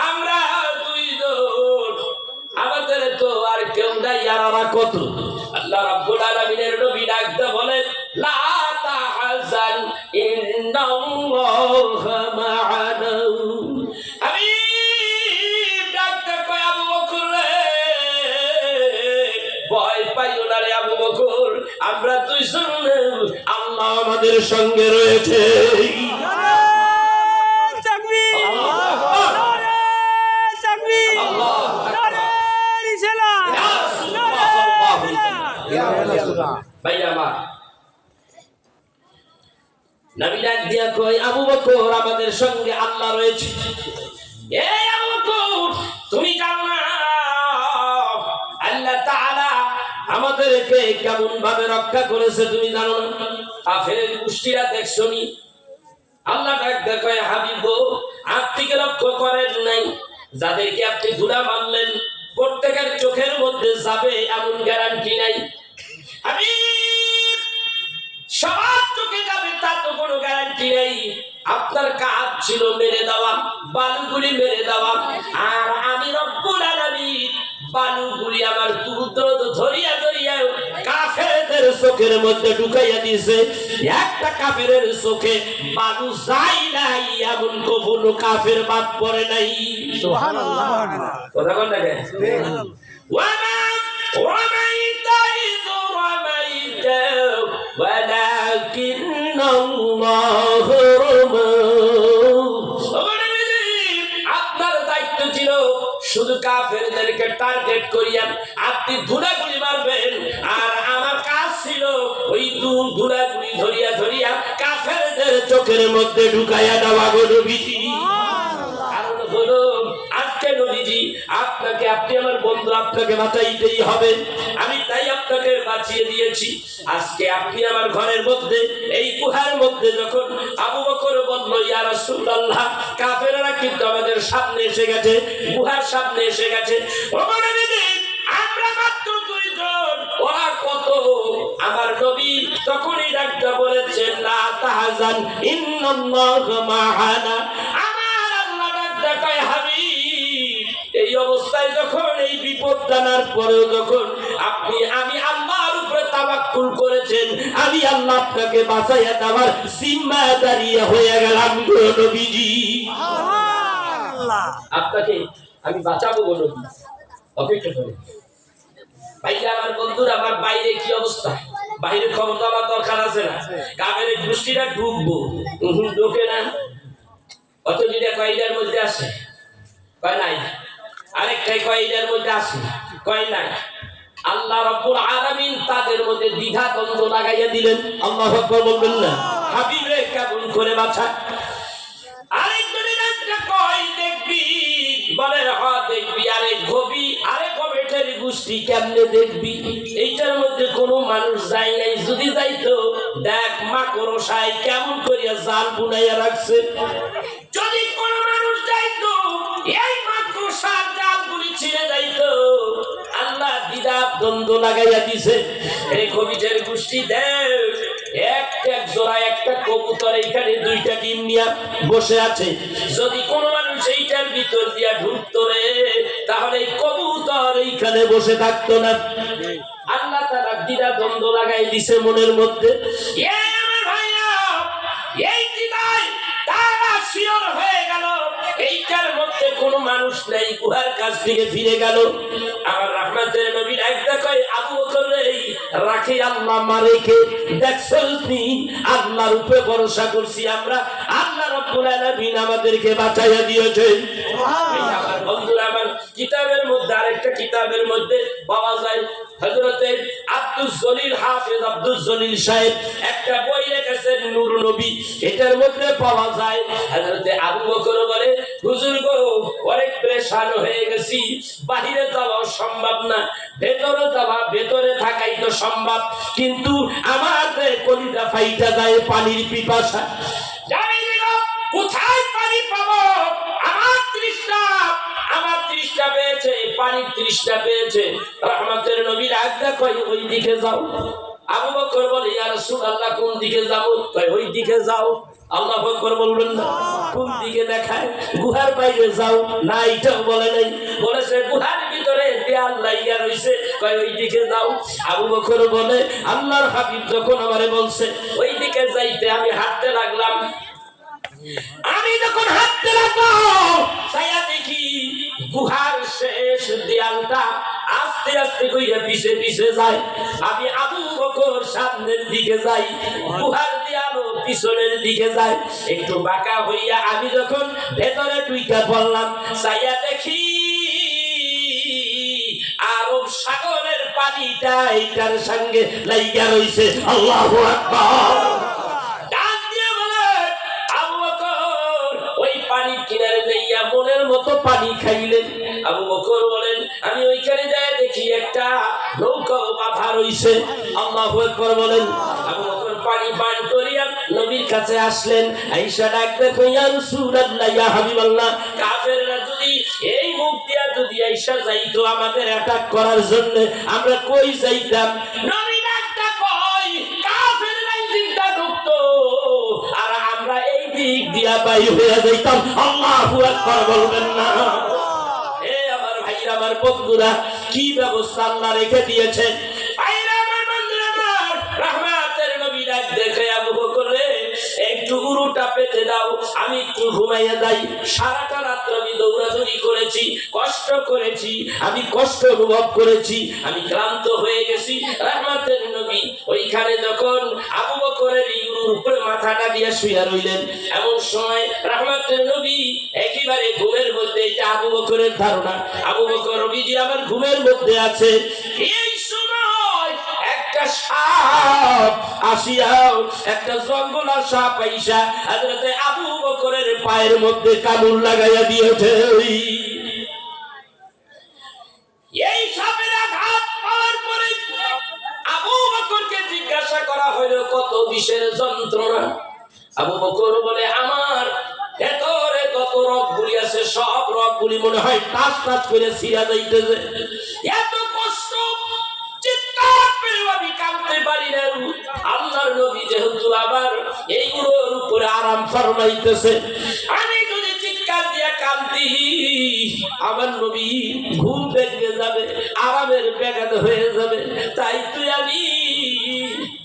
S2: আমরা দুইজন, আমাদের তো আর কেউ নাই, আর আমরা কত। আল্লাহ রাব্বুল আলামিনের নবী ডাকতে বলেন, লা তাহজান ইন্নাল্লাহা মা'ানা। আমি ডাকতে কই আবু বকর রে, ভয় পাইও না রে আবু বকর, আমরা দুইজন, আল্লাহ আমাদের সঙ্গে রয়েছে। নবী ডাক দিয়া কই, আবু বকর আমাদের সঙ্গে আল্লাহ রয়েছে। এই আবু বকর তুমি জানো না আল্লাহ তাআলা আমাদেরকে কেমন ভাবে রক্ষা করেছে, তুমি জানো না? কাফেরের গোষ্ঠীরা দেখছনি, আল্লাহ ডাক দিয়া কই, হাবিব গো, আপনি কি লক্ষ্য করেন নাই যাদেরকে আপনি ধুলা মারলেন প্রত্যেকের চোখের মধ্যে যাবে এমন গ্যারান্টি নাই। আমি সবার চোখে যাবে তা তো কোনো গ্যারান্টি নেই। আপনার কাজ ছিল মেরে দেওয়া, বালুগুলি মেরে দেওয়া, আর আমি রব্বুল আলামিন বালুগুলি আমার কুদরত ধরিয়া ধরিয়া কাফেরদের চোখ চোখের মধ্যে ঢুকাইয়া দিয়েছে। একটা কাফেরের চোখে বালু যায় নাই, এমন কখনো কাফের বাদ পড়ে নাই।
S3: সুবহানাল্লাহ।
S2: কথা বল না কেন? ওয়ামা ওয়ামাইতা ইয রামাইতা ওয়ালাকিন্নাল্লাহু রামা। আপনার দায়িত্ব ছিল শুধু কাফেরদেরকে টার্গেট করিয়া আপনি ধুলাগুলি মারবেন, আর আমার কাজ ছিল ওই ধুলাগুলি ধরিয়া ধরিয়া কাফেরদের চোখের মধ্যে ঢুকাইয়া দেওয়া গো নবীজি। কারণ হলো আজকে নবীজি আপনাকে, আপনি আমার বন্ধু, আপনাকে বাঁচাইতেই হবে। আমি তাই আপনাকে বাঁচিয়ে দিয়েছি। আজকে আপনি আমার ঘরের মধ্যে এই গুহার মধ্যে যখন আবু বকর বলল ইয়া রাসূলুল্লাহ, কাফেররা কিন্তু আমাদের সামনে এসে গেছে, গুহার সামনে এসে গেছে। ওমর নবী, আমরা মাত্র দুইজন, ওরা কত? আমার নবী তখনই ডাকতে বলেছেন লা তাহজান ইন্নাল্লাহু মা'ানা। আমার আল্লাহ ডাকতে কয় হাবিব, এই অবস্থায় যখন এই বিপদ জানার পরেও যখন আমি আল্লাহর উপরে তাওয়াক্কুল করেছেন, আমি আল্লাহ আপনাকে বাঁচাইয়া দেওয়ার জিম্মাদারি হয়ে গেলাম গো নবীজি। আপনাকে আমি বাঁচাবো গো নবী, অপেক্ষা করে। ভাইরা আমার বন্ধুরা, আমার বাইরে কি অবস্থা? বাইরে খবর তো আমার দরকার আছে না? কাবের দৃষ্টিটা ঢুকবো, ঢুকে না। অত যেটা কয়টার মধ্যে আসে, কয় নাই। আরেকটাই কয়টার মধ্যে আসে, কয় নাই। আল্লাহ রাব্বুল আলামিন তাদের মধ্যে দ্বিধা দ্বন্দ্ব লাগাইয়া দিলেন। আল্লাহু আকবার বলবেন না? হাবিবে কেমন করে বাঁচা? আরেকজনের একটা কয় দেখবি, বলে হ্যাঁ দেখবি। আরে গবি, আরে গবেটের গোষ্ঠী কেমনে দেখবি? এইটার মধ্যে কোনো মানুষ যায় নাই। যদি যাইতো, দেখ মাকড়সায় কেমন করিয়া জাল বুনাইয়া রাখছে। যদি কোনো মানুষ যাইতো, এই মাকড়সার জালগুলি ছিঁড়ে যাইতো। আল্লাহ দ্বিধা দ্বন্দ্ব লাগাইয়া দিছে। এই গবিটের গোষ্ঠী দেখ, এক জোড়া একটা কবুতর এইখানে দুইটা ডিম নিয়ে বসে আছে। যদি কোনো মানুষ এইটার ভিতর দিয়া ঢুকতো রে, তাহলে এই কবুতর এইখানে বসে থাকতো না। আল্লাহ তাআলা দ্বিধা দ্বন্দ্ব লাগাই দিছে মনের মধ্যে। আমার ভাইয়া, এই দ্বিধায় তারা শিওর হয়ে গেল এইটার মধ্যে কোনো মানুষ নেই, গুহার কাছ থেকে ফিরে গেল। আমার রহমতের নবী একটা কয় আবু বকর রে, রাখি আল্লাহ মারেকে দেখছস নি? আল্লাহর উপরে ভরসা করছি আমরা, আল্লাহ রাব্বুল আলামিন আমাদেরকে বাঁচাইয়া দিয়েছেন। আমার বন্ধুরা, আমার কিতাবের মধ্যে, আরেকটা কিতাবের মধ্যে পাওয়া যায়, হযরতে আব্দুল জলিল, হাফেজ আব্দুল জলিল সাহেব একটা বই লিখেছেন নূর নবী। এটার মধ্যে পাওয়া যায় হযরতে আবু বকর বলে, হুজুর গো, অনেক পেরেশান হয়ে গেছি, বাহিরে যাওয়া সম্ভব না, ভেতরে থাকাই তো সম্ভব, কিন্তু আমার কলিজা ফাইটা যায় পানির পিপাসা। জানি না কোথায় পানি পাবো। আমার তৃষ্ণা পেয়েছে, পানির তৃষ্ণা পেয়েছে। রহমতের নবীর আজ্ঞা কয় ওই দিকে যাও। আবু বকর বলে ইয়া রাসূলুল্লাহ, কোন দিকে যাব? কয় ওই দিকে যাও। আল্লাহু আকবার বলবেন না? কোন দিকে দেখায়? গুহার বাইরে যাও না, এটাও বলে নাই, বলেছে গুহার ভিতরে দেয়াল লাইয়া রইছে, কয় ওই দিকে যাও। আবু বকর বলে আল্লাহর হাবিব যখন আমারে বলছে ওই দিকে যাইতে, আমি হাঁটতে লাগলাম। আমি যখন হাঁটতে লাগলাম, ছায়া দেখি গুহার শেষ দেয়ালটা আস্তে আস্তে কইরা পিছে পিছে যায়। আমি আবু বকর সামনের দিকে যাই, গুহার দেয়ালও পিছনের দিকে যায়। একটু বাঁকা হইয়া আমি যখন ভেতরে ঢুইকা পড়লাম, ছায়া দেখি আরব সাগরের পানিটা এইটার সঙ্গে লাইগা রইছে। আল্লাহু আকবার। পানির কিনারে যাইয়া মনের মতো পানি খাইলেন। আবু বকর বলেন আমি ওইখানে যাই দেখি একটা নৌকা বাঁধা রইছে। আল্লাহু আকবার বলেন। আবু বকর পানি পান করিয়া নবীর কাছে আসলেন। আয়েশা ডাকতে কই ইয়া রাসূলুল্লাহ, ইয়া হাবিবাল্লাহ, কাফেররা যদি এই মুখ দিয়া যদি আয়েশা যাইতো আমাদের অ্যাটাক করার জন্য, আমরা কই যাইতাম? নবী ডাকতে কই কাফেররা জিন্দা ঢুকতো আর আমরা এই দিক দিয়া বাইরে হয়ে যাইতাম। আল্লাহু আকবার বলবেন না? আমার ভাইরা, আমার বন্ধুরা, কি ব্যবস্থা আল্লাহ রেখে দিয়েছেন। ভাইরা আমার, বন্ধুরা আমার, টুপিটা পেতে দাও, আমি একটু ঘুমাইয়া যাই। সারাটা রাত্র আমি দৌড়াদৌড়ি করেছি, কষ্ট করেছি, আমি কষ্ট অনুভব করেছি, আমি ক্লান্ত হয়ে গেছি। রাহমাতের নবী ওইখানে যখন আবু বকরের ইউরোর উপরে মাথাটা দিয়ে শুয়ে রইলেন, এমন সময় রাহমাতের নবী একেবারে ঘুমের মধ্যে, এটা আবু বকরের ধারণা, আবু বকর নবীজি আমার ঘুমের মধ্যে আছে। এই সময় একটা সাপ আসিয়া, একটা জঙ্গলা সাপ আইসা হযরতে আবু বকরের পায়ের মধ্যে কামড় লাগাইয়া দিয়েছে। এই সাপের আঘাত পাওয়ার পরে আবু বকরকে জিজ্ঞাসা করা হলো কত বিষের যন্ত্রণা। আবু বকর বলে আমার ভেতরে কত রগগুলি আছে, সব রগগুলি মনে হয় টাস টাস করে ছিঁড়া যাইতেছে, এত কষ্ট, চিৎকার করে আমি কাঁদতে পারি না। আল্লাহর নবী যেহেতু আবার এইগুলোর উপরে আরাম ফরমাইতেছে, আমি যদি চিৎকার দিয়ে কাঁদি আমার নবী ঘুম ভেঙে যাবে, আরামের ব্যাঘাত হয়ে যাবে, তাই তুই আমি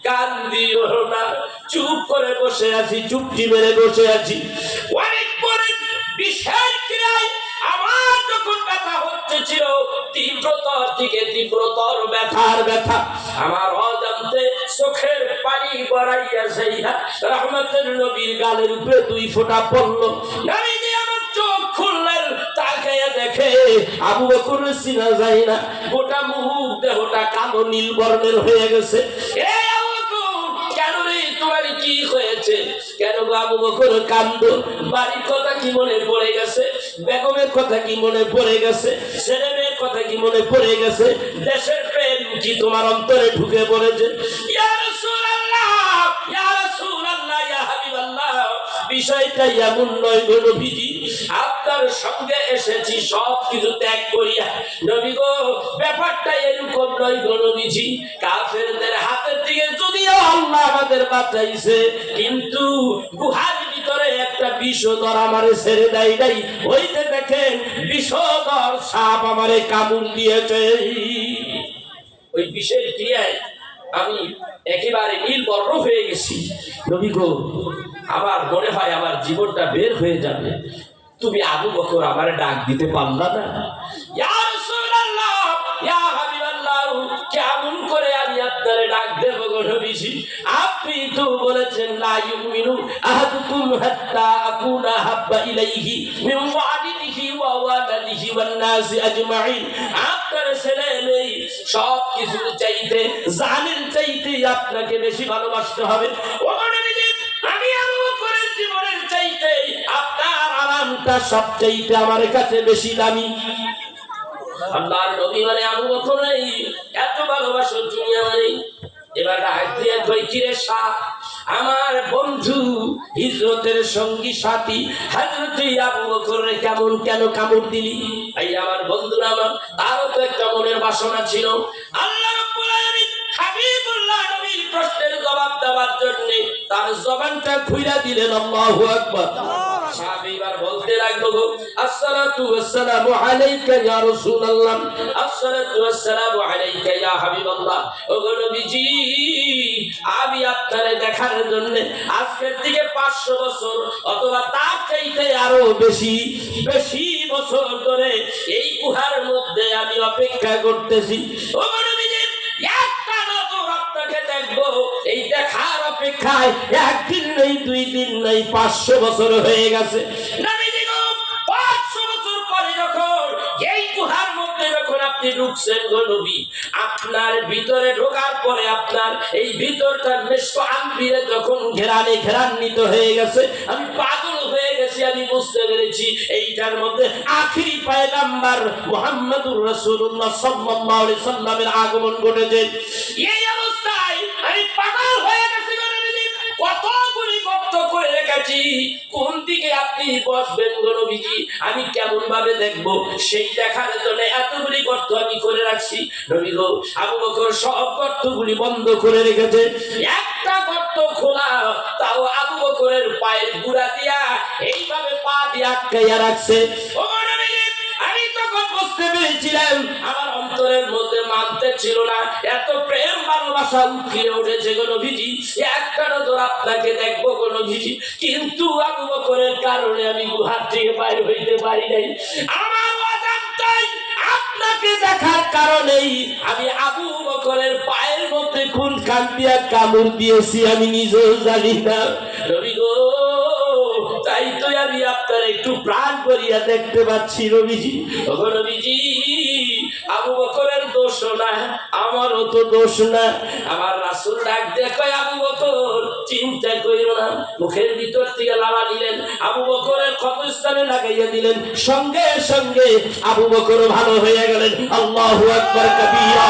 S2: কান্দিও না, চুপ করে বসে আছি, চুপটি মেরে বসে আছি। অনেক পরে বিশেষ ক্রিয়ায় আমার যখন ব্যথা হচ্ছিল, তীব্রতর থেকে তীব্রতর ব্যথা আমার অজান্তে চোখের পানি গড়াইয়া যাইয়া রাহমাতের নবীর গালের উপরে 2 ফোঁটা পড়ল। নবীজি আমার চোখ খুললেন, তাকায়া দেখে আবু বকর চিনা যায় না, গোটা মুখ দেহটা কালো নীল বর্ণের হয়ে গেছে। এই আবু বকর, কেন রে তোমার কি হয়েছে? কেন আবু বকর কান্দো? বাড়ির কথা কি মনে পড়ে গেছে? বেগমের কথা কি মনে পড়ে গেছে? ছেলে মেয়ের কথা কি মনে পড়ে গেছে? দেশের প্রেম কি তোমার অন্তরে ঢুকে পড়েছে? ইয়া রাসূলুল্লাহ, ইয়া রাসূলুল্লাহ, ইয়া হাবিবাল্লাহ, বিষয়টা এমন নয় গো নবীজি, আপনার সঙ্গে এসেছি সব কিছু ত্যাগ করিয়া। নবী গো, ব্যাপারটা এরকম নয় গো নবীজি, কাফেরদের হাতের থেকে যদিও আল্লাহ আমাদের বাঁচাইছে, কিন্তু গুহার ভিতরে একটা বিষধর আমারে ছেড়ে দেয় নাই, ওইতে দেখেন বিষধর সাপ আমারে কামড় দিয়েছে। ওই বিষের ক্রিয়ায় আমি একেবারে নীল বর্ণ হয়ে গেছি। নবী গো, আমার মনে হয় আমার জীবনটা বের হয়ে যাবে, তুমি আবু বকর আমারে ডাক দিতে পারলা না? ইয়া রাসূলুল্লাহ, ইয়া হাবিবাল্লাহ, কেমন করে আমি আপনারে ডাক দেব গো নবীজি? আপনি তো বলেছেন লা ইউমিনু আহাদুকুম হাত্তা আকুনা হাব্বা ইলাইহি মিন ওয়ালিদিহি ওয়া ওয়ালাদিহি ওয়ান নাসি আজমাইন। আপনার ছেলে মেয়ে সব কিছু চাইতে, জানের চাইতে আপনাকে বেশি ভালোবাসতে হবে। ও নবীজি, আমি আবু বকরের জীবনের চাইতে আপনার আরামটা সবচাইতে আমার কাছে বেশি দামি। আল্লাহর নবী মানে আবু বকর এত ভালোবাসো তুমি আমারে। এবার ডাক দিয়ে কই, কিরে সাপ, আমার বন্ধু হিজরতের সঙ্গী সাথী হযরত আবু বকরের কেমন কেন কামড় দিলি? ভাই আমার বন্ধুরা, আমার তারও তো একটা মনের বাসনা ছিল। আল্লাহ রাব্বুল আলামিন হাবিবুল্লাহ নবীর প্রশ্নের জবাব দেওয়ার জন্য তার জবানটা খুইলা দিলেন। আল্লাহু আকবার। সাহাবী এবার বলতে লাগলো, আসসালাতু ওয়াসসালামু আলাইকা ইয়া রাসূলুল্লাহ, আসসালাতু ওয়াসসালামু আলাইকা ইয়া হাবিবাল্লাহ। ও নবীজি, আমি আপনারে দেখার জন্য আজকের থেকে 500 বছর অথবা তার চাইতে আরো বেশি বছর ধরে এই গুহার মধ্যে আমি অপেক্ষা করতেছি। ও নবীজি, একটা নজর আপনাকে দেখবো, এই দেখার অপেক্ষায় একদিন নেই, 2 দিন নেই, 500 বছর হয়ে গেছে। নবীজি গো, 500 বছর পরে যখন এই গুহার মধ্যে যখন আপনি ঢুকছেন গো নবী, আপনার ভিতরে ঢোকার পরে আপনার এই ভিতরটা মেশক আম্বিরে যখন ঘেরান্বিত হয়ে গেছে, আমি পাগল হয়ে গেছি। আমি বুঝতে পেরেছি এইটার মধ্যে আখিরি পয়গম্বর মুহাম্মদুর রাসূলুল্লাহ সাল্লাল্লাহু আলাইহি সাল্লামের আগমন ঘটেছে। এই অবস্থায় আমি পাগল হয়ে গেছি গো নবীজি, কতগুলি গর্ত করে রেখেছি, কোন দিকে আপনি বসবেন গো নবীজি, আমি কেমন ভাবে দেখবো, সেই দেখার জন্য এতগুলি গর্ত আমি করে রাখছি। নবী গো, আবু বকর সব গর্তগুলি বন্ধ করে রেখেছে, একটা গর্ত খোলা, তাও আবু বকরের পায়ের গুড়া দিয়া এইভাবে পা দিয়ে আটকাইয়া রাখছে। ও নবীজি, আমি তখন বুঝতে পেরেছিলাম আমার অন্তরের মধ্যে মানতে ছিল না, এত প্রেম ভালোবাসা উঠিয়ে উঠেছে গো নবীজি, একটা নজর আপনাকে দেখবো গো নবীজি, কিন্তু আবু বকরের কারণে আমি গুহার থেকে বাইর হইতে পারি নাই। আমার অজান্তেই আপনাকে দেখার কারণেই আমি আবু বকরের পায়ের মধ্যে খুন খান দিয়া কামড় দিয়েছি, আমি নিজেও জানি না নবী গো। তাই তো আমি আপনার একটু প্রাণ করিয়া দেখতে পাচ্ছি নবীজি। ওগো নবীজি, আবু বকরের দোষ না, আমারও তো দোষ না। আমার রাসূল ডাক দিয়ে কয়, আবু বকর চিন্তা কইরো না। মুখের ভিতর থেকে লালা নিলেন, আবু বকরের ক্ষতস্থানে লাগাইয়া দিলেন, সঙ্গে সঙ্গে আবু বকর ভালো হয়ে গেলেন। আল্লাহু আকবার কবীরা।